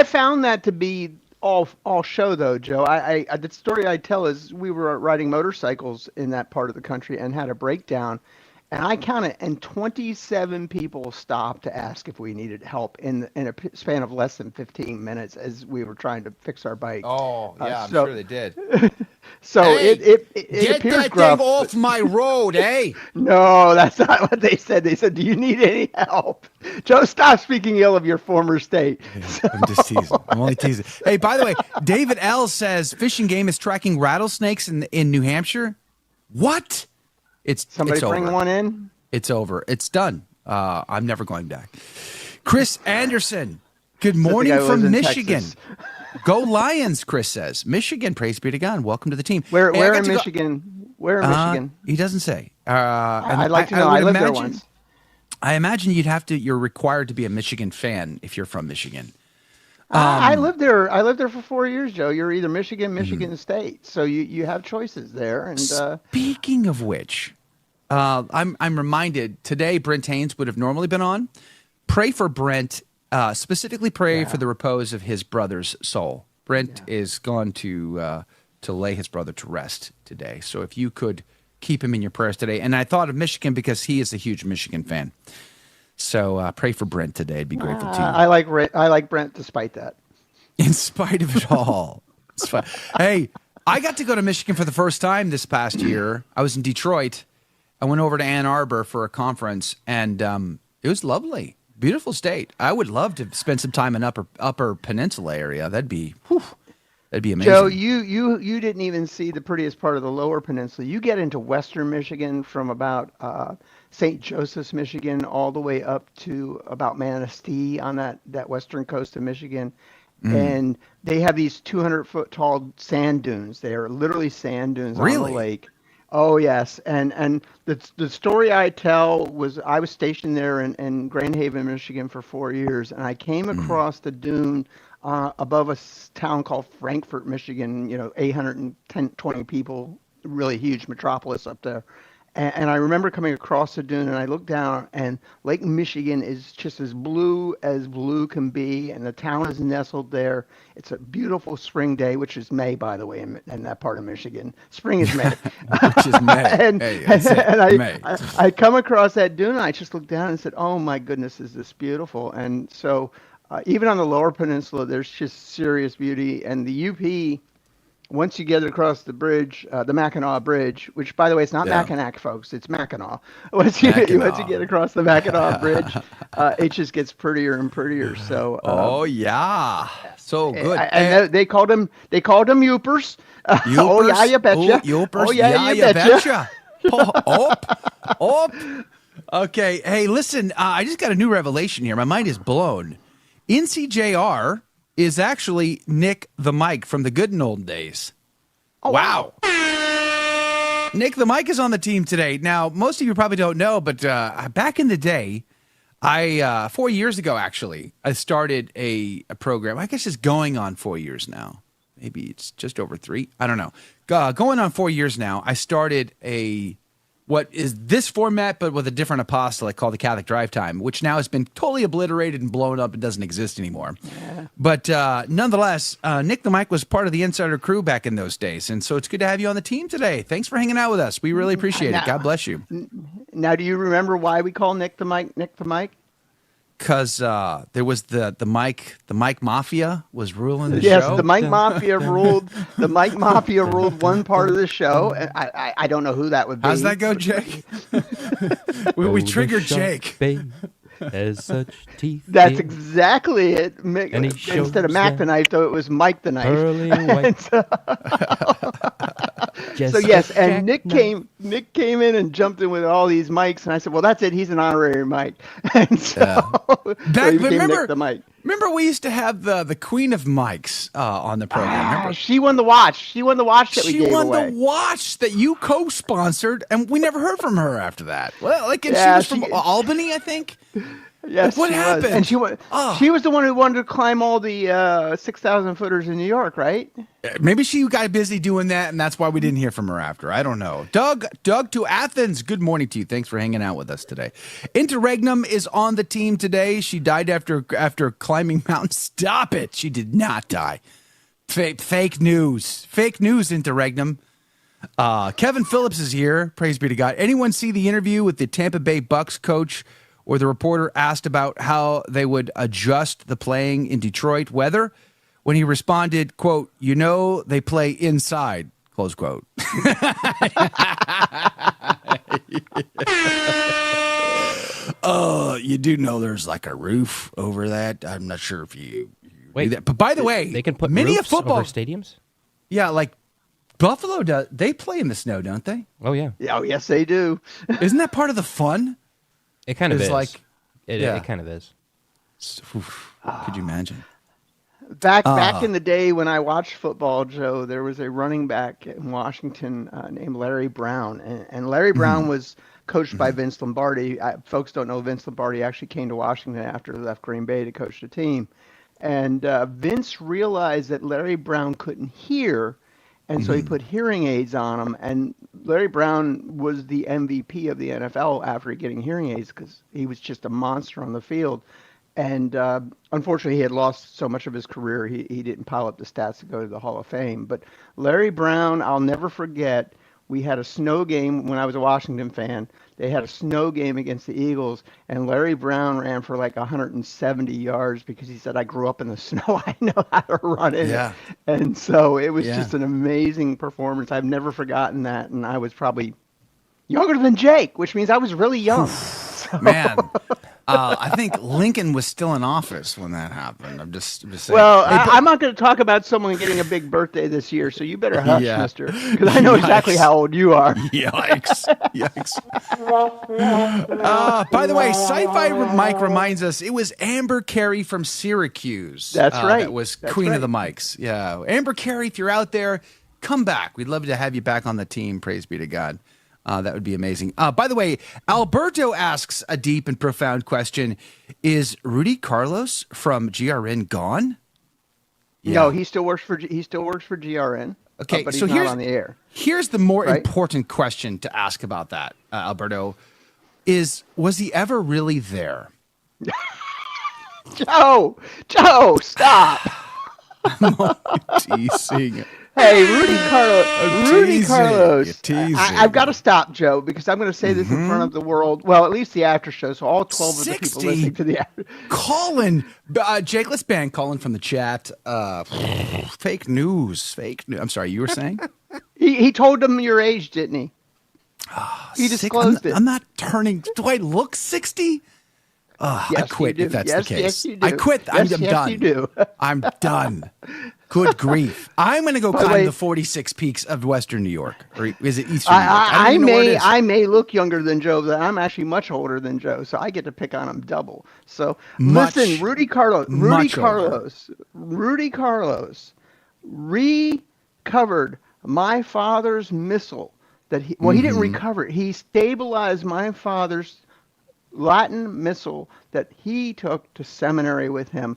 found that to be all show though, Joe. The story I tell is we were riding motorcycles in that part of the country and had a breakdown. And I counted, and 27 people stopped to ask if we needed help in a span of less than 15 minutes as we were trying to fix our bike. Oh, yeah, I'm sure they did. So Hey, it get appears that gruff. thing off my road, eh? No, that's not what they said. They said, "Do you need any help?" Joe, stop speaking ill of your former state. I'm just teasing. I'm only teasing. Hey, by the way, David L says fishing game is tracking rattlesnakes in New Hampshire. What? Somebody it's bring over. one in. It's over. It's done. I'm never going back. Chris Anderson. Good morning guy who from lives in Michigan. Texas. Go Lions, Chris says. Michigan, praise be to God. Welcome to the team. Where Hey, I got in to go- Michigan? Where in Michigan? He doesn't say. I'd like to know. I would lived there imagine- once. I imagine you're required to be a Michigan fan if you're from Michigan. I lived there. I lived there for 4 years, Joe. You're either Michigan State, so you have choices there. And Speaking of which, I'm reminded today Brent Haynes would have normally been on. Pray for Brent, specifically pray for the repose of his brother's soul. Brent is gone to lay his brother to rest today. So if you could keep him in your prayers today. And I thought of Michigan because he is a huge Michigan fan. So pray for Brent today. I'd be grateful to you. I like Brent despite that. In spite of it all. It's fine. Hey, I got to go to Michigan for the first time this past year. I was in Detroit. I went over to Ann Arbor for a conference, and it was lovely. Beautiful state. I would love to spend some time in upper peninsula area. That'd be amazing. Joe, you didn't even see the prettiest part of the lower peninsula. You get into western Michigan from about St. Joseph's, Michigan, all the way up to about Manistee on that western coast of Michigan. And they have these 200-foot tall sand dunes. They are literally sand dunes on the lake. Oh, yes. And the story I tell was I was stationed there in Grand Haven, Michigan for 4 years, and I came across the dune above a town called Frankfort, Michigan, 820 people, really huge metropolis up there. And I remember coming across the dune, and I looked down, and Lake Michigan is just as blue can be, and the town is nestled there. It's a beautiful spring day, which is May, by the way, in that part of Michigan. Spring is May. Which is May. I come across that dune, and I just looked down and said, oh, my goodness, is this beautiful? And so even on the lower peninsula, there's just serious beauty. And the UP, once you get across the bridge, the Mackinac Bridge, which, by the way, it's not Mackinac, folks, it's Mackinac. Once you get across the Mackinac Bridge, it just gets prettier and prettier. So, so good. And they called them Yoopers. Oh yeah, you betcha. Yoopers. Oh yeah, you betcha. Okay. Hey, listen, I just got a new revelation here. My mind is blown. NCJR is actually Nick the Mike from the good and old days. Oh, wow. Nick the Mike is on the team today. Now, most of you probably don't know, but back in the day, 4 years ago, actually, I started a program. I guess it's going on 4 years now. Maybe it's just over 3. I don't know. Going on 4 years now, I started what is this format, but with a different apostolate called the Catholic Drive Time, which now has been totally obliterated and blown up and doesn't exist anymore. Yeah. But nonetheless, Nick the Mike was part of the Insider crew back in those days. And so it's good to have you on the team today. Thanks for hanging out with us. We really appreciate it. God bless you. Now, do you remember why we call Nick the Mike Nick the Mike? Because there was the Mike Mafia was ruling the show. Yes, the Mike Mafia ruled. The Mike Mafia ruled one part of the show. I don't know who that would be. How's that go, Jake? we triggered Jake. Has such teeth. That's exactly it. Instead of Mac the Knife, though, it was Mike the Knife. So yes, and Nick came in and jumped in with all these mics, and I said, "Well, that's it. He's an honorary Mike." And so, remember the Mike. Remember, we used to have the Queen of Mics on the program. Remember? She won the watch. She won the watch that we gave away. She won the watch that you co-sponsored, and we never heard from her after that. Well, she was from Albany, I think. Yes, what happened? Was. And she was the one who wanted to climb all the 6,000 footers in New York, right? Maybe she got busy doing that, and that's why we didn't hear from her after. I don't know. Doug to Athens. Good morning to you. Thanks for hanging out with us today. Interregnum is on the team today. She died after climbing Mount. Stop it. She did not die. Fake news. Fake news, Interregnum. Kevin Phillips is here. Praise be to God. Anyone see the interview with the Tampa Bay Bucks coach where the reporter asked about how they would adjust the playing in Detroit weather? When he responded, quote, "They play inside," Close quote. You do know there's like a roof over that. I'm not sure if you Wait, knew that. But by the way, they can put many roofs of football over stadiums? Yeah, like Buffalo does. They play in the snow, don't they? Oh, yeah. Oh, yes, they do. Isn't that part of the fun? It kind of is. Like, it kind of is. Could you imagine? Back in the day when I watched football, Joe, there was a running back in Washington named Larry Brown. And Larry Brown was coached by Vince Lombardi. Folks don't know Vince Lombardi actually came to Washington after he left Green Bay to coach the team. And Vince realized that Larry Brown couldn't hear, and so he put hearing aids on him. And Larry Brown was the MVP of the NFL after getting hearing aids because he was just a monster on the field. And unfortunately, he had lost so much of his career, he didn't pile up the stats to go to the Hall of Fame. But Larry Brown, I'll never forget, we had a snow game when I was a Washington fan. They had a snow game against the Eagles, and Larry Brown ran for like 170 yards because he said, I grew up in the snow. I know how to run in it. And so it was just an amazing performance. I've never forgotten that. And I was probably younger than Jake, which means I was really young. Man. I think Lincoln was still in office when that happened. I'm just saying. Well, I'm not going to talk about someone getting a big birthday this year, so you better hush, mister, because I know exactly how old you are. Yikes. By the way, Sci-Fi Mike reminds us it was Amber Carey from Syracuse. That's right. That was Queen of the Mics. Yeah. Amber Carey, if you're out there, come back. We'd love to have you back on the team. Praise be to God. That would be amazing. By the way, Alberto asks a deep and profound question. Is Rudy Carlos from GRN gone? No, he still works for GRN. Okay, but he's so not on the air. Here's the more important question to ask about that, Alberto. Was he ever really there? Joe, stop. I'm teasing. Hey, Rudy Carlos. I've got to stop, Joe, because I'm going to say this in front of the world. Well, at least the after show, so all 12 of the people listening to the after. Colin, Jake, let's ban Colin from the chat. Fake news. I'm sorry, you were saying? he told them your age, didn't he? He disclosed it. I'm not turning. Do I look 60? Yes, I quit if that's the case. Yes, you do. I quit. I'm done. Yes, you do. I'm done. Good grief. I'm going to go climb the 46 peaks of Western New York. Or is it Eastern New York? I may look younger than Joe, but I'm actually much older than Joe, so I get to pick on him double. So listen, Rudy Carlos recovered my father's missile that he didn't recover it. He stabilized my father's Latin missile that he took to seminary with him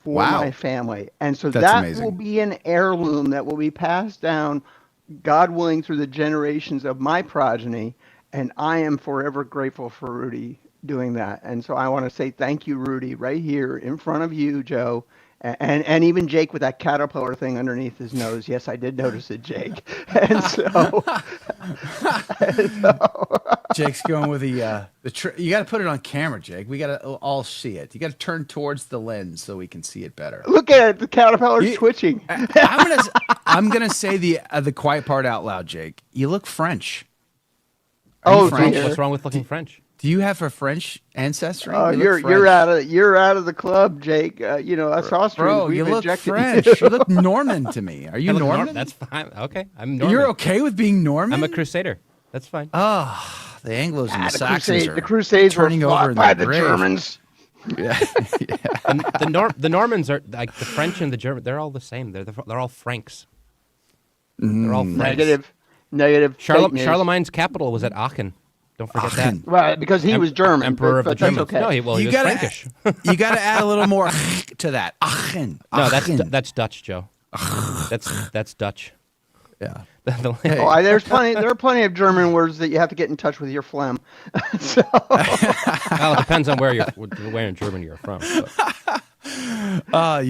for my family. And so that will be an heirloom that will be passed down, God willing, through the generations of my progeny. And I am forever grateful for Rudy doing that. And so I want to say thank you, Rudy, right here in front of you, Joe. And even Jake with that caterpillar thing underneath his nose. Yes, I did notice it, Jake. And so Jake's going with you got to put it on camera, Jake. We got to all see it. You got to turn towards the lens so we can see it better. Look at it. The caterpillar's twitching. I'm gonna say the quiet part out loud, Jake. You look French. French? What's wrong with looking French? Do you have a French ancestry? Oh, you're out of the club, Jake. Us Austrians, bro, you look French. You look Norman to me. Are you Norman? That's fine. Okay, I'm Norman. You're okay with being Norman? I'm a Crusader. That's fine. Oh, the Anglos and the Saxons the Crusades turning were over in by the the Germans. Yeah. The Normans are like the French and the German. They're all the same. They're all Franks. They're all Franks. Negative. Charlemagne's capital was at Aachen. Don't forget that. Right, because he was German. Emperor of the Germans. Okay. No, he was Frankish. You got to add a little more to that. Aachen. No, that's Dutch, Joe. That's Dutch. Yeah. There are plenty of German words that you have to get in touch with your phlegm. Well, it depends on where in Germany you're from.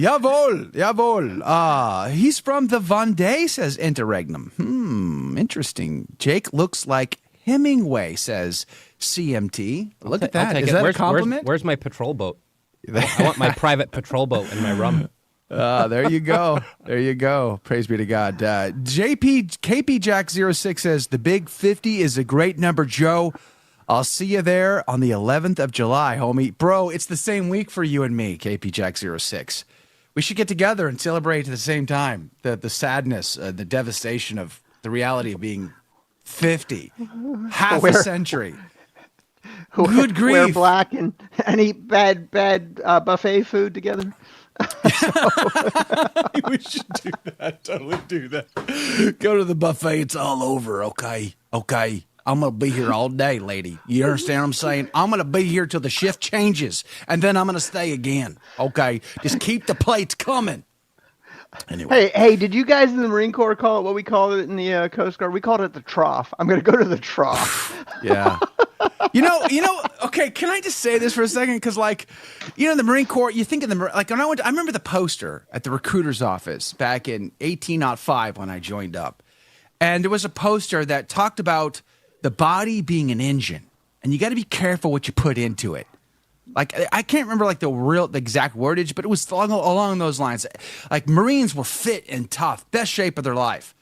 Jawohl. He's from the Vendée, says Interregnum. Interesting. Jake looks like Hemingway, says CMT. Look at that. Is that a compliment? Where's my patrol boat? I want my private patrol boat and my rum. There you go. There you go. Praise be to God. KP Jack 06 says the big 50 is a great number, Joe. I'll see you there on the 11th of July, homie. Bro, it's the same week for you and me, KP Jack 06. We should get together and celebrate at the same time the sadness, the devastation of the reality of being 50, half a century. Good grief. Wear black and eat bad buffet food together. We should do that. Totally do that. Go to the buffet. It's all over. Okay. I'm going to be here all day, lady. You understand what I'm saying? I'm going to be here till the shift changes, and then I'm going to stay again. Okay? Just keep the plates coming. Anyway. Hey, did you guys in the Marine Corps call it what we called it in the Coast Guard? We called it the trough. I'm going to go to the trough. Yeah. You know, okay, can I just say this for a second? Because, like, you know, the Marine Corps, you think of the, like, when I remember the poster at the recruiter's office back in 1805 when I joined up. And there was a poster that talked about the body being an engine. And you got to be careful what you put into it. Like, I can't remember, like, the exact wordage, but it was along those lines. Like, Marines were fit and tough, best shape of their life.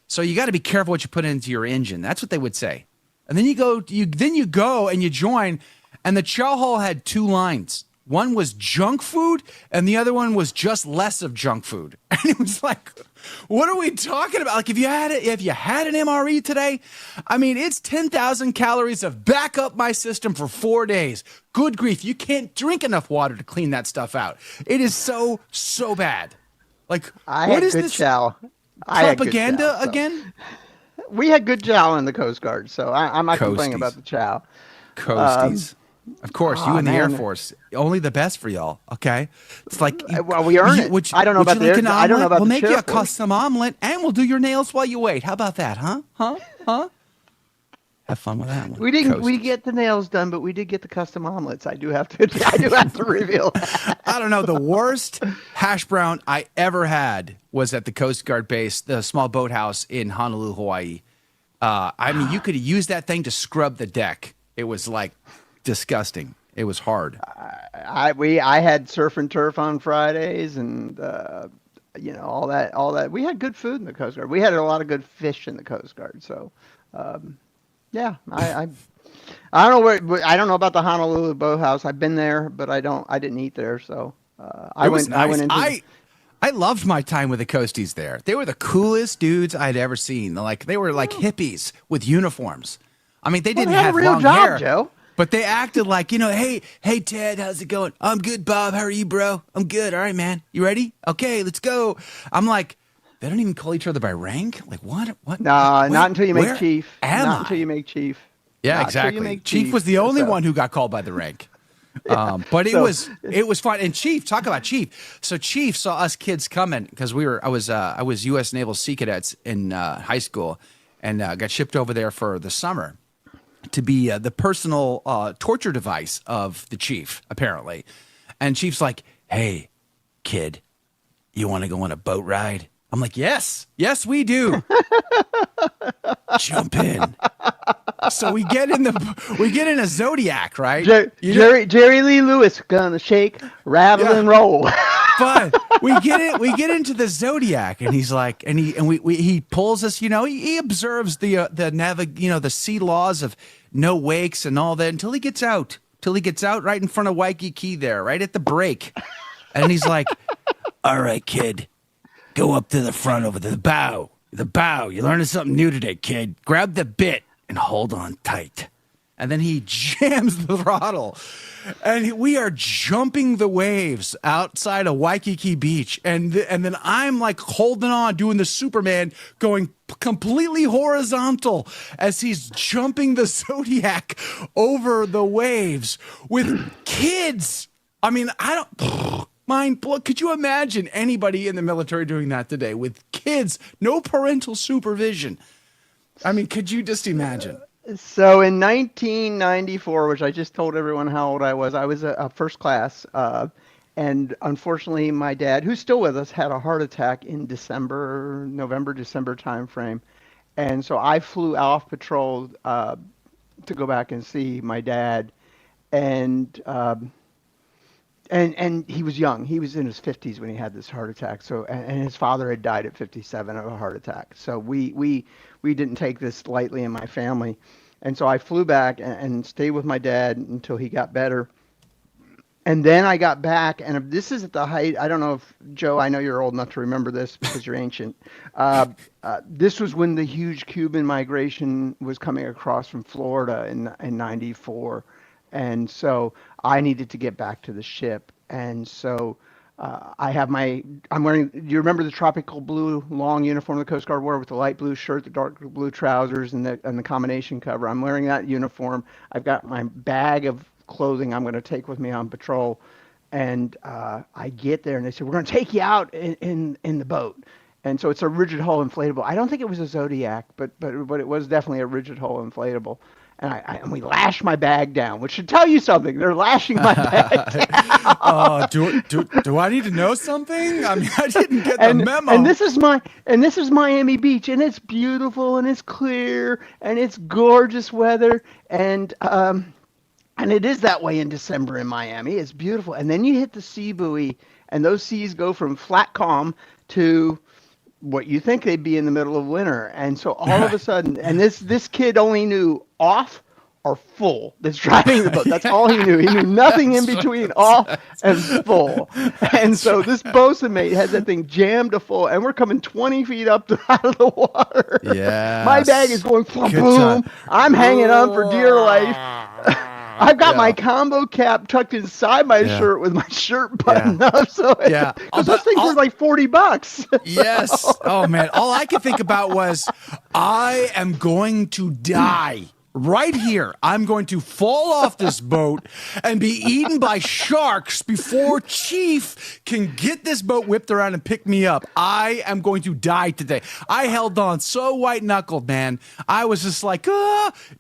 So you got to be careful what you put into your engine. That's what they would say. And then you go and you join, and the chow hall had two lines. One was junk food, and the other one was just less of junk food. And it was like, what are we talking about? Like, if you had an MRE today, I mean, it's 10,000 calories of back up my system for 4 days. Good grief, you can't drink enough water to clean that stuff out. It is so bad. Like, what is this chow. propaganda again? We had good chow in the Coast Guard, so I'm not complaining about the chow. Coasties. Of course, you in the Air Force, only the best for y'all. Okay, it's like well, we earn it. I don't know about the I don't know about We'll the make you a custom omelet, and we'll do your nails while you wait. How about that, huh? Have fun with that one. We didn't. We get the nails done, but we did get the custom omelets. I do have to reveal. I don't know. The worst hash brown I ever had was at the Coast Guard base, the small boathouse in Honolulu, Hawaii. I mean, you could use that thing to scrub the deck. It was like disgusting. It was hard. I had surf and turf on Fridays, and all that. We had good food in the Coast Guard. We had a lot of good fish in the Coast Guard. So, yeah, I don't know I don't know about the Honolulu boathouse. I've been there, but I didn't eat there. So I went into. I loved my time with the Coasties there. They were the coolest dudes I'd ever seen. Like, they were like hippies with uniforms. I mean, they didn't have a real long job, hair, Joe. But they acted like, hey Ted, how's it going? I'm good, Bob. How are you, bro? I'm good. All right, man. You ready? Okay, let's go. I'm like, they don't even call each other by rank. Like, what? No, not until you make chief. Not until you make chief. Yeah, exactly. Chief was the only one who got called by the rank. But it was fun. And Chief, talk about Chief. So Chief saw us kids coming because I was U.S. Naval Sea Cadets in high school, and got shipped over there for the summer to be the personal torture device of the Chief, apparently. And Chief's like, "Hey, kid, you want to go on a boat ride?" I'm like, yes, we do. Jump in. So we get in a Zodiac, right? Jerry Lee Lewis gonna shake, rattle, and roll. But we get into the Zodiac, and he's like, he pulls us. He observes the sea laws of no wakes and all that until he gets out. Right in front of Waikiki there, right at the break, and he's like, "All right, kid. Go up to the front over the bow. You're learning something new today, kid. Grab the bit and hold on tight." And then he jams the throttle. And we are jumping the waves outside of Waikiki Beach. And then I'm like holding on, doing the Superman, going completely horizontal as he's jumping the Zodiac over the waves with kids. I mean, mind blow. Could you imagine anybody in the military doing that today with kids, no parental supervision? I mean, could you just imagine? So in 1994, which I just told everyone how old I was a first class. And unfortunately, my dad, who's still with us, had a heart attack in November, December timeframe. And so I flew off patrol to go back and see my dad. And and he was young. He was in his 50s when he had this heart attack. So, and his father had died at 57 of a heart attack. So we didn't take this lightly in my family. And so I flew back and stayed with my dad until he got better. And then I got back, and this is at the height. I don't know if, Joe, I know you're old enough to remember this because you're ancient. This was when the huge Cuban migration was coming across from Florida in 94. And so I needed to get back to the ship. And so I'm wearing, do you remember the tropical blue long uniform the Coast Guard wore with the light blue shirt, the dark blue trousers, and the combination cover? I'm wearing that uniform. I've got my bag of clothing I'm going to take with me on patrol. And I get there and they said, we're going to take you out in the boat. And so it's a rigid hull inflatable. I don't think it was a Zodiac, but it was definitely a rigid hull inflatable. And we lashed my bag down, which should tell you something. They're lashing my bag down. Do I need to know something? I mean, I didn't get the memo. And this is Miami Beach, and it's beautiful, and it's clear, and it's gorgeous weather, and it is that way in December in Miami. It's beautiful, and then you hit the sea buoy, and those seas go from flat calm to what you think they'd be in the middle of winter. And so all of a sudden, and this kid only knew off or full that's driving the boat. That's all he knew. He knew nothing in between off and full. And so this bosun mate has that thing jammed to full, and we're coming 20 feet up out of the water. Yeah. My bag is going boom. I'm hanging on for dear life. I've got my combo cap tucked inside my shirt with my shirt buttoned up. So because those things were like $40. Yes. Oh man. All I could think about was, I am going to die right here. I'm going to fall off this boat and be eaten by sharks before Chief can get this boat whipped around and pick me up. I am going to die today. I held on so white-knuckled, man. I was just like,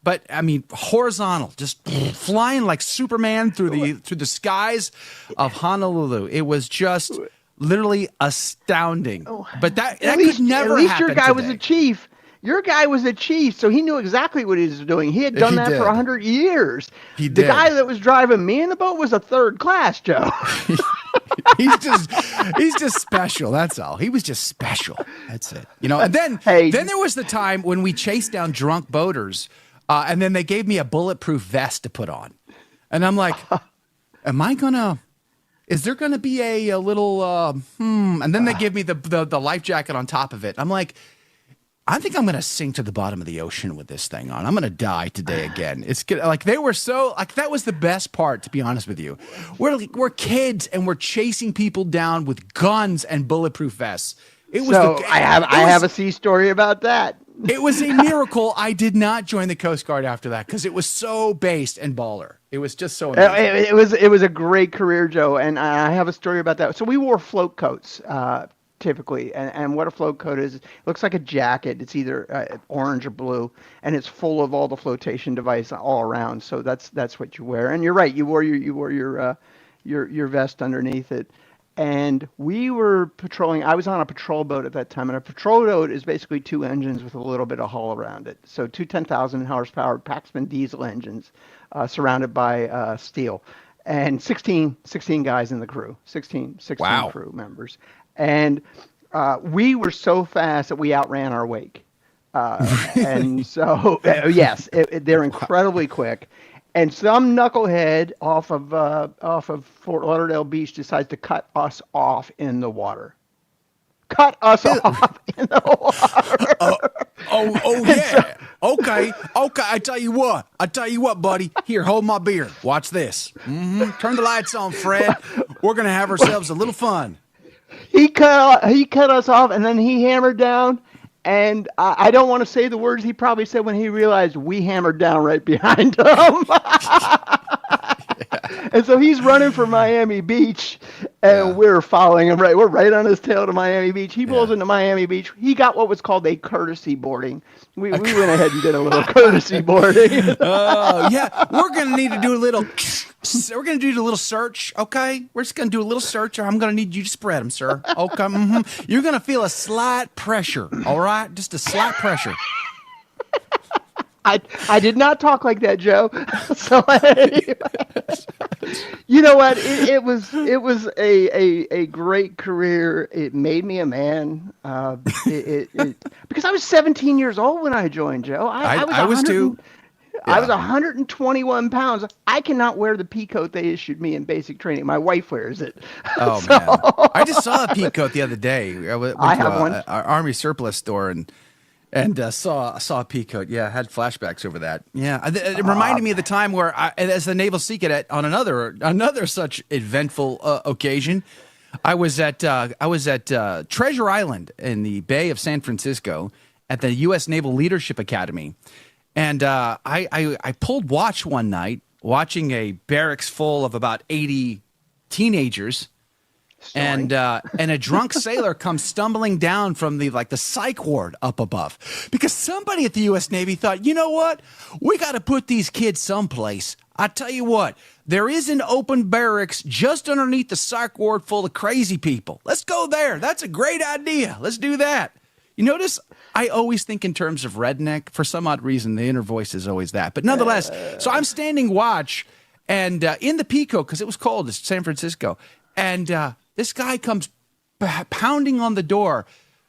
but I mean, horizontal, just flying like Superman through the skies of Honolulu. It was just literally astounding. But that could never happen. At least your guy was a chief. Your guy was a chief, so he knew exactly what he was doing. He had done that for 100 years. The guy that was driving me in the boat was a third class, Joe. he's just special. That's all. He was just special. That's it. You know. And then there was the time when we chased down drunk boaters, and then they gave me a bulletproof vest to put on, and I'm like, is there gonna be a little And then they give me the life jacket on top of it. I'm like, I think I'm going to sink to the bottom of the ocean with this thing on. I'm going to die today again. It's like they were so like that was the best part, to be honest with you. We're kids and we're chasing people down with guns and bulletproof vests. I have a sea story about that. It was a miracle I did not join the Coast Guard after that because it was so based and baller. It was just so amazing. It was a great career, Joe, and I have a story about that. So we wore float coats. Typically, and what a float coat is, it looks like a jacket. It's either orange or blue, and it's full of all the flotation device all around. So that's what you wear. And you're right, you wore your vest underneath it. And we were patrolling. I was on a patrol boat at that time, and a patrol boat is basically two engines with a little bit of hull around it. So two 10,000 horsepower Paxman diesel engines surrounded by steel, and 16 guys in the crew, 16 crew members. And we were so fast that we outran our wake. And so, yes, they're incredibly quick. And some knucklehead off of Fort Lauderdale Beach decides to cut us off in the water. Cut us off in the water. Yeah. Okay. I tell you what, buddy. Here, hold my beer. Watch this. Turn the lights on, Fred. We're gonna have ourselves a little fun. He cut us off, and then he hammered down. And I don't want to say the words he probably said when he realized we hammered down right behind him. And so he's running for Miami Beach, and we're following him. We're right on his tail to Miami Beach. He pulls into Miami Beach. He got what was called a courtesy boarding. We went ahead and did a little courtesy boarding. Oh, yeah. We're going to need to do a little... We're going to do a little search, okay? We're just going to do a little search, or I'm going to need you to spread them, sir. Okay? You're going to feel a slight pressure, all right? Just a slight pressure. I did not talk like that, Joe. So you know what? It was a great career. It made me a man. Because I was 17 years old when I joined, Joe. I was too. I was 121 pounds. I cannot wear the pea coat they issued me in basic training. My wife wears it. Oh man! I just saw a pea coat the other day. I went I to have one. a Army surplus store and saw a pea coat. Yeah, had flashbacks over that. Yeah, it reminded me of the time where, as the naval sea cadet on another such eventful occasion, I was at Treasure Island in the Bay of San Francisco at the U.S. Naval Leadership Academy, and I pulled watch one night watching a barracks full of about 80 teenagers. And a drunk sailor comes stumbling down from the psych ward up above because somebody at the U.S. Navy thought, you know what, we got to put these kids someplace. I tell you what, there is an open barracks just underneath the psych ward full of crazy people. Let's go there. That's a great idea. Let's do that. You notice I always think in terms of redneck. For some odd reason, the inner voice is always that. But nonetheless, so I'm standing watch and in the Pico because it was cold. It's San Francisco, and this guy comes pounding on the door,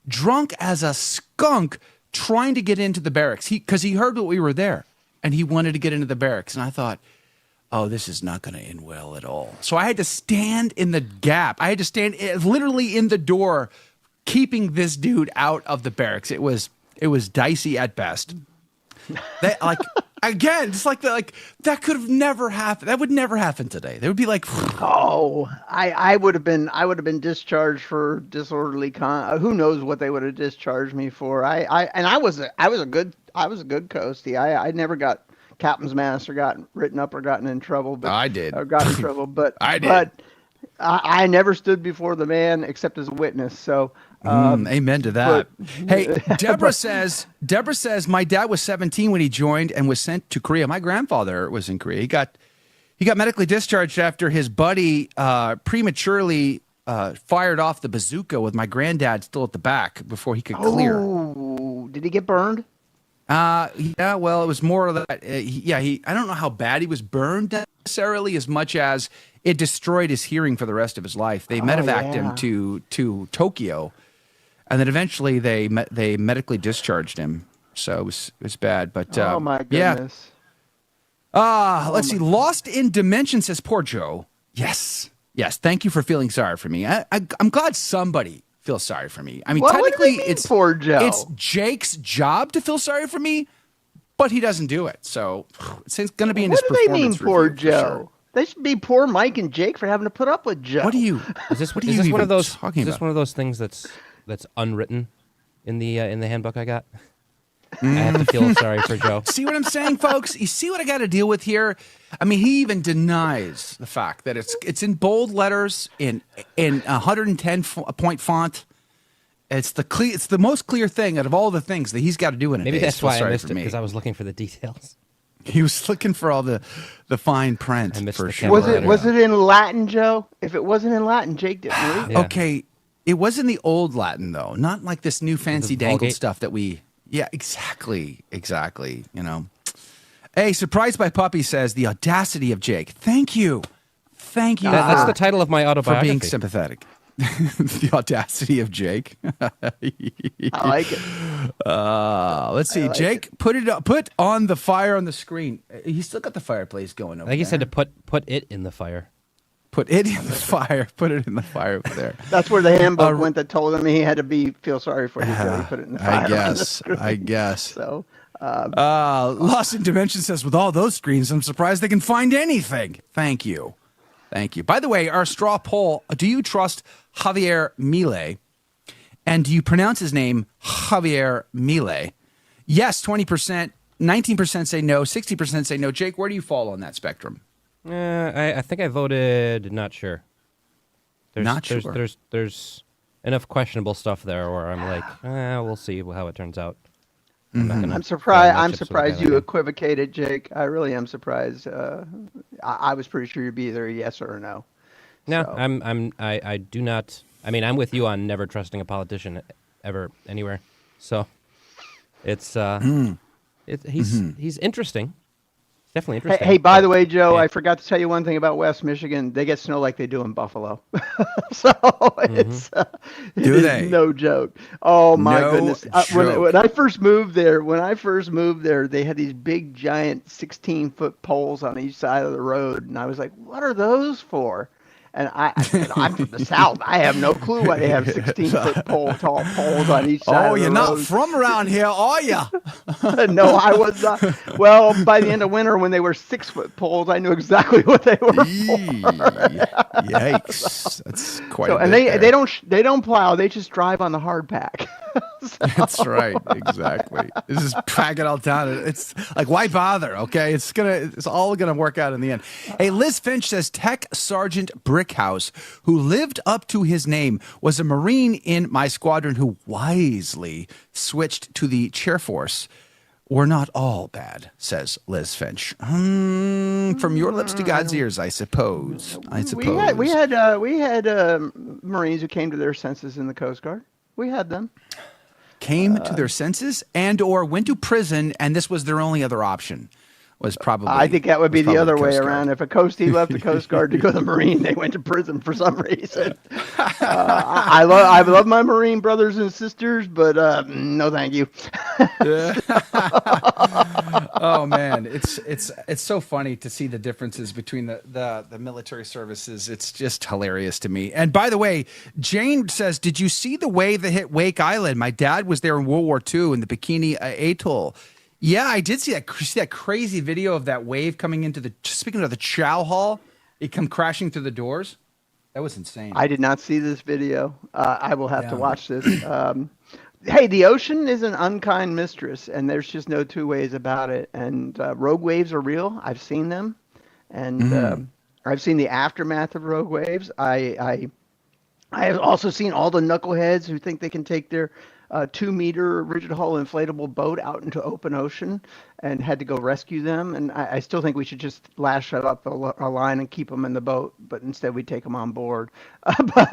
drunk as a skunk, trying to get into the barracks. Because he heard that we were there, and he wanted to get into the barracks. And I thought, oh, this is not going to end well at all. So I had to stand in the gap. I had to stand literally in the door, keeping this dude out of the barracks. It was dicey at best. Again, it's that could have never happened. That would never happen today. They would be like, oh, I would have been discharged for disorderly who knows what they would have discharged me for. I was a good coastie. I never got captain's mast or gotten written up or gotten in trouble. But I did. Or got in trouble, but I did. But I never stood before the man except as a witness. So. Amen to that. Hey, Deborah says, my dad was 17 when he joined and was sent to Korea. My grandfather was in Korea. He got medically discharged after his buddy prematurely fired off the bazooka with my granddad still at the back before he could clear. Oh, did he get burned? Yeah, well, it was more of that. I don't know how bad he was burned necessarily as much as it destroyed his hearing for the rest of his life. They medevaced him to Tokyo. And then eventually they medically discharged him, so it was bad. But oh my goodness! Yeah. Let's see. Lost in Dimension says, "Poor Joe." Yes. Thank you for feeling sorry for me. I'm glad somebody feels sorry for me. I mean, technically, it's poor Joe. It's Jake's job to feel sorry for me, but he doesn't do it. So it's going to be in his performance. What do they mean, poor Joe? Sure. They should be poor Mike and Jake for having to put up with Joe. What do you? Is this one of those things that's unwritten in the handbook I got? I have to feel sorry for Joe. See what I'm saying, folks? You see what I got to deal with here? I mean, he even denies the fact that it's in bold letters in 110 point font. It's the most clear thing out of all the things that he's got to do in a day. Maybe that's why I missed it, because I was looking for the details. He was looking for all the fine print. For sure. Was it in Latin, Joe? If it wasn't in Latin, Jake didn't read it. Yeah. Okay. It was in the old Latin, though, not like this new fancy dangled stuff that we... Yeah, exactly. You know. Hey, Surprised by Puppy says, the audacity of Jake. Thank you. That's the title of my autobiography. For being sympathetic. The audacity of Jake. I like it. Let's see. Jake, put on the fire on the screen. He's still got the fireplace going over I think he said to put it in the fire. Put it in the fire. Put it in the fire over there. That's where the handbook went that told him he had to feel sorry for you. So he put it in the fire. I guess. So, Lost in Dimension says, with all those screens, I'm surprised they can find anything. Thank you. By the way, our straw poll, do you trust Javier Milei? And do you pronounce his name Javier Milei? Yes, 20%. 19% say no. 60% say no. Jake, where do you fall on that spectrum? I think I voted not sure. There's enough questionable stuff there where I'm like, we'll see how it turns out. I'm surprised you equivocated, Jake. I really am surprised. I was pretty sure you'd be either a yes or a no. No, so. I do not. I mean, I'm with you on never trusting a politician ever anywhere. So it's He's interesting. Definitely Hey, interesting. hey, by the way, Joe, I forgot to tell you one thing about West Michigan. They get snow like they do in Buffalo, so it's Do it is they? no joke. Oh my No goodness! joke. When I first moved there, they had these big, giant 16-foot poles on each side of the road, and I was like, "What are those for?" And I'm from the South. I have no clue why they have 16-foot tall poles on each side. Oh, of the you're road. not from around here, are you? No, I was not. Well, by the end of winter, when they were 6-foot poles, I knew exactly what they were for. Yikes! That's quite. So, a and bit they don't plow. They just drive on the hard pack. That's right. Exactly. It's just pack it all down. It's like, why bother? Okay. It's all gonna work out in the end. Hey, Liz Finch says Tech Sergeant Brickhouse, who lived up to his name, was a Marine in my squadron who wisely switched to the Chair Force. We're not all bad, says Liz Finch. From your lips to God's ears, I suppose. We had Marines who came to their senses in the Coast Guard. We had them. Came to their senses and or went to prison, and this was their only other option. Was probably. I think that would be the other way Coast Guard. around. If a Coastie left the Coast Guard to go to the Marine, they went to prison for some reason. I love my Marine brothers and sisters, but no, thank you. Oh man, it's so funny to see the differences between the military services. It's just hilarious to me. And by the way, Jane says, "Did you see the wave that hit Wake Island? My dad was there in World War II in the Bikini Atoll." Yeah, I did see that crazy video of that wave coming into speaking of the Chow Hall, it come crashing through the doors. That was insane. I did not see this video. I will have to watch this. Hey, the ocean is an unkind mistress, and there's just no two ways about it. And rogue waves are real. I've seen them, and I've seen the aftermath of rogue waves. I have also seen all the knuckleheads who think they can take their 2-meter rigid hull inflatable boat out into open ocean and had to go rescue them. And I still think we should just lash up a line and keep them in the boat, but instead we take them on board. But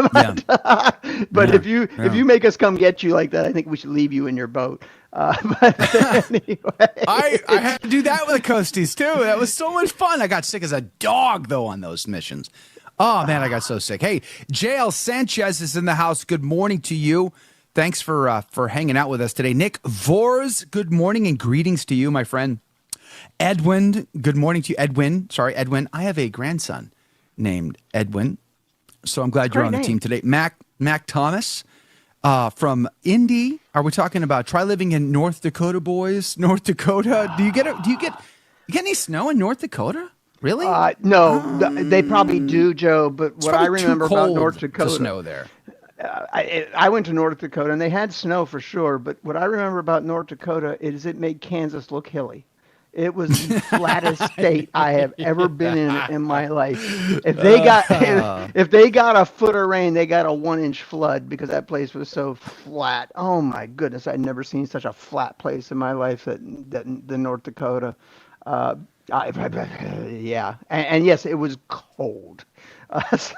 if you make us come get you like that, I think we should leave you in your boat. But anyway, I had to do that with the Coasties too. That was so much fun. I got sick as a dog though on those missions. Oh man, I got so sick. Hey, JL Sanchez is in the house. Good morning to you. Thanks for hanging out with us today. Nick Vors, good morning and greetings to you, my friend. Edwin, good morning to you. Edwin, I have a grandson named Edwin, so I'm glad you're on the team today. Mac Thomas from Indy. Are we talking about try living in North Dakota, boys? North Dakota. Do you get any snow in North Dakota? Really? No, they probably do, Joe. But what I remember about North Dakota, to snow there. I went to North Dakota, and they had snow for sure. But what I remember about North Dakota is it made Kansas look hilly. It was the flattest state I have ever been in my life. If they got a foot of rain, they got a 1-inch flood because that place was so flat. Oh my goodness, I'd never seen such a flat place in my life than North Dakota. Yeah, and yes, it was cold.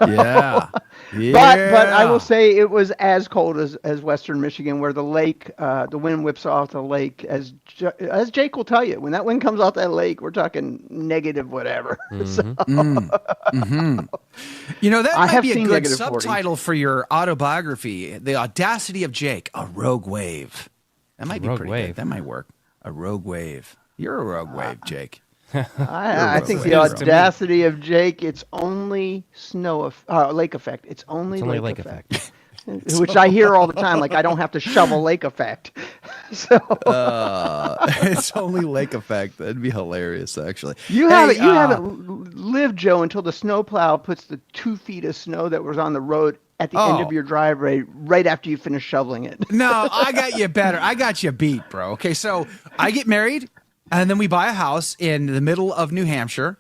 Yeah. But I will say it was as cold as Western Michigan, where the lake, the wind whips off the lake. As Jake will tell you, when that wind comes off that lake, we're talking negative whatever. Mm-hmm. You know, that might be a good subtitle for your autobiography, The Audacity of Jake, a Rogue Wave. That might be pretty good. That might work. A rogue wave. You're a rogue wave, Jake. I think the audacity of Jake, it's only lake effect. It's only lake effect. Which I hear all the time, like I don't have to shovel lake effect. So it's only lake effect. That'd be hilarious, actually. You haven't lived, Joe, until the snowplow puts the 2 feet of snow that was on the road at the end of your driveway right after you finish shoveling it. No, I got you better. I got you beat, bro. Okay, so I get married. And then we buy a house in the middle of New Hampshire,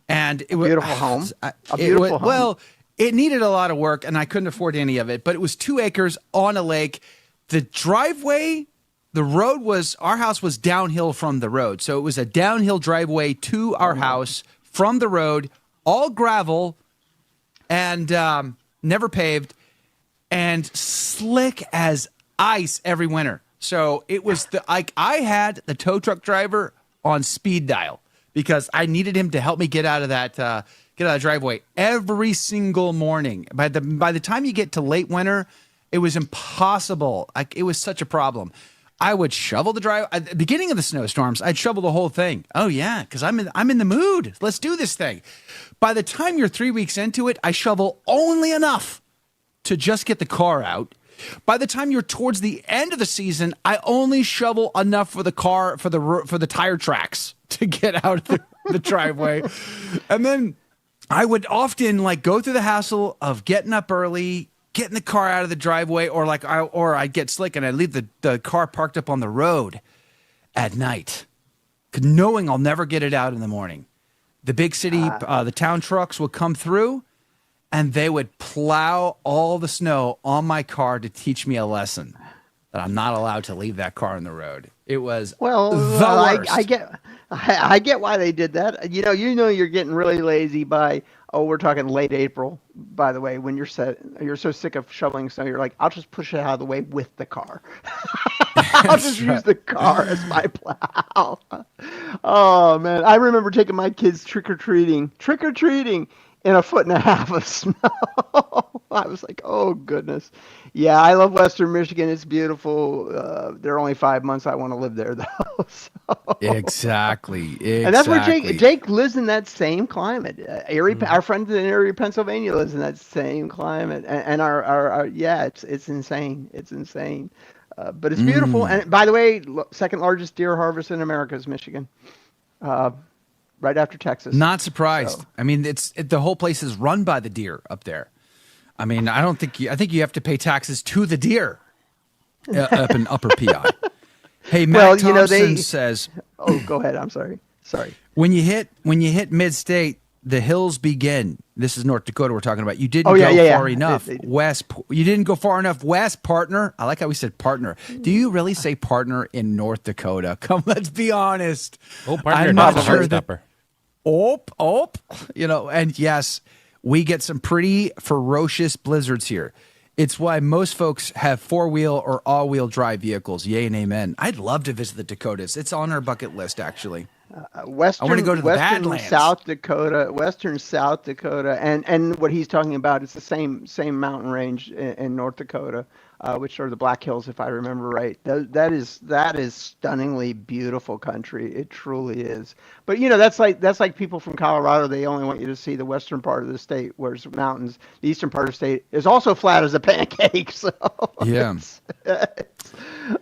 and it was beautiful home. Home. Well, it needed a lot of work, and I couldn't afford any of it. But it was 2 acres on a lake. The driveway, our house was downhill from the road, so it was a downhill driveway to our house from the road, all gravel, and never paved, and slick as ice every winter. So it was I had the tow truck driver on speed dial because I needed him to help me get out of that driveway every single morning. By the time you get to late winter, it was impossible. It was such a problem. I would shovel the drive at the beginning of the snowstorms. I'd shovel the whole thing. Oh yeah, because I'm in the mood. Let's do this thing. By the time you're 3 weeks into it, I shovel only enough to just get the car out. By the time you're towards the end of the season, I only shovel enough for the car for the tire tracks to get out of the driveway, and then I would often go through the hassle of getting up early, getting the car out of the driveway, or I'd get slick and I'd leave the car parked up on the road at night, knowing I'll never get it out in the morning. The big city, the town trucks would come through, and they would plow all the snow on my car to teach me a lesson that I'm not allowed to leave that car on the road. It was the worst. I get why they did that. You know, you're getting really lazy by, we're talking late April, by the way, when you're so sick of shoveling snow, you're like, I'll just push it out of the way with the car. I'll just use the car as my plow. Oh man, I remember taking my kids trick-or-treating in 1.5 feet of snow. I was like, oh goodness. Yeah, I love Western Michigan. It's beautiful. There are only 5 months I want to live there, though. So. Exactly. And that's where Jake lives, in that same climate. Erie, our friend in Erie, Pennsylvania, lives in that same climate. And our it's insane. It's insane. But it's beautiful. And by the way, second largest deer harvest in America is Michigan. Right after Texas. Not surprised. So. I mean, the whole place is run by the deer up there. I mean, I think you have to pay taxes to the deer up in Upper PI. Hey, Matt Thompson says. Oh, go ahead. I'm sorry. When you hit mid-state, the hills begin. This is North Dakota we're talking about. You didn't go far enough west. You didn't go far enough west, partner. I like how we said partner. Do you really say partner in North Dakota? Come, let's be honest. Oh, partner, I'm not sure that. And yes, we get some pretty ferocious blizzards here. It's why most folks have 4-wheel or all-wheel drive vehicles. Yay and amen. I'd love to visit the Dakotas. It's on our bucket list, actually. I want to go to the Badlands. Western South Dakota, and what he's talking about is the same mountain range in North Dakota, which are the Black Hills, if I remember right. That is stunningly beautiful country. It truly is. But that's like people from Colorado. They only want you to see the western part of the state, whereas the mountains, the eastern part of the state, is also flat as a pancake. So yeah.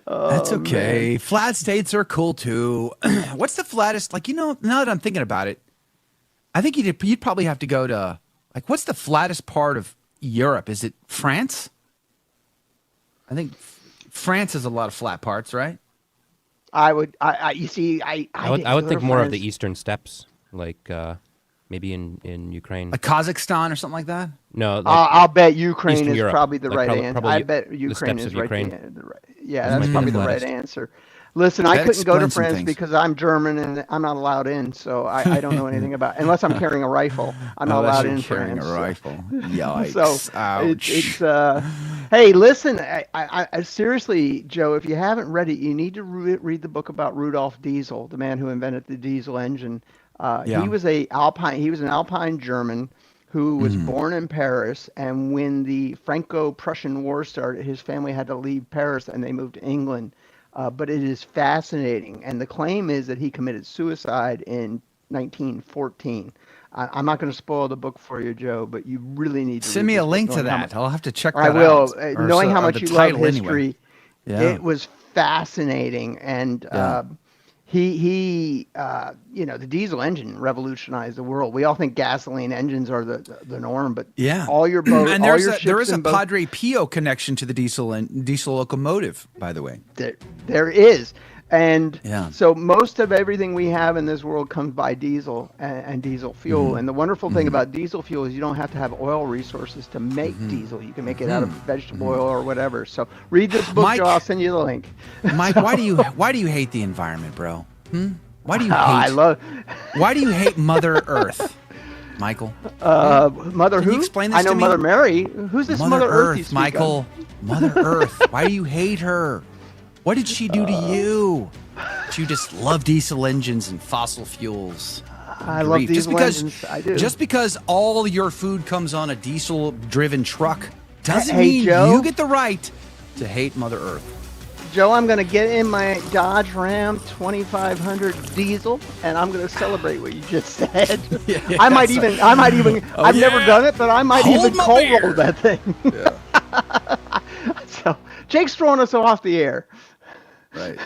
That's okay. Man. Flat states are cool too. What's the flattest? Now that I'm thinking about it, I think you'd probably have to go to what's the flattest part of Europe? Is it France? I think France has a lot of flat parts, right? I would think more of the eastern steppes, maybe in Ukraine, like Kazakhstan or something like that. No, I'll bet Ukraine is Europe. probably the right answer. I bet Ukraine is right. That's probably the right answer. Listen, I couldn't go to France because I'm German and I'm not allowed in, so I don't know anything about. Unless I'm carrying a rifle, I'm not allowed in carrying France. A rifle. Yikes! So ouch. Hey, listen, I seriously, Joe, if you haven't read it, you need to read the book about Rudolf Diesel, the man who invented the diesel engine. He was an Alpine German who was born in Paris, and when the Franco-Prussian War started, his family had to leave Paris and they moved to England. But it is fascinating, and the claim is that he committed suicide in 1914. I'm not going to spoil the book for you, Joe, but you really need to send me a link to that. I'll have to check that out. I will. Knowing how much you love history, it was fascinating, and he the diesel engine revolutionized the world. We all think gasoline engines are the norm, but all your boats, and there is a Padre Pio connection to the diesel locomotive, by the way. There is. And so most of everything we have in this world comes by diesel and diesel fuel. And the wonderful thing about diesel fuel is you don't have to have oil resources to make diesel. You can make it out of vegetable oil or whatever. So read this book, Mike, Joe. I'll send you the link. Mike, why do you hate the environment, bro? Why do you hate? Why do you hate Mother Earth, Michael? Mother Can who? you explain this I know to me? Mother Mary. Who's this Mother Earth you speak Michael? of? Mother Earth. Why do you hate her? What did she do to you? You just love diesel engines and fossil fuels. I love diesel engines. I do. Just because all your food comes on a diesel-driven truck doesn't Hey, mean Joe? you get the right to hate Mother Earth. Joe, I'm going to get in my Dodge Ram 2500 diesel, and I'm going to celebrate what you just said. I might even. Oh, I've never done it, but I might Hold even my cold beer. roll that thing. So, Jake's throwing us off the air. Right.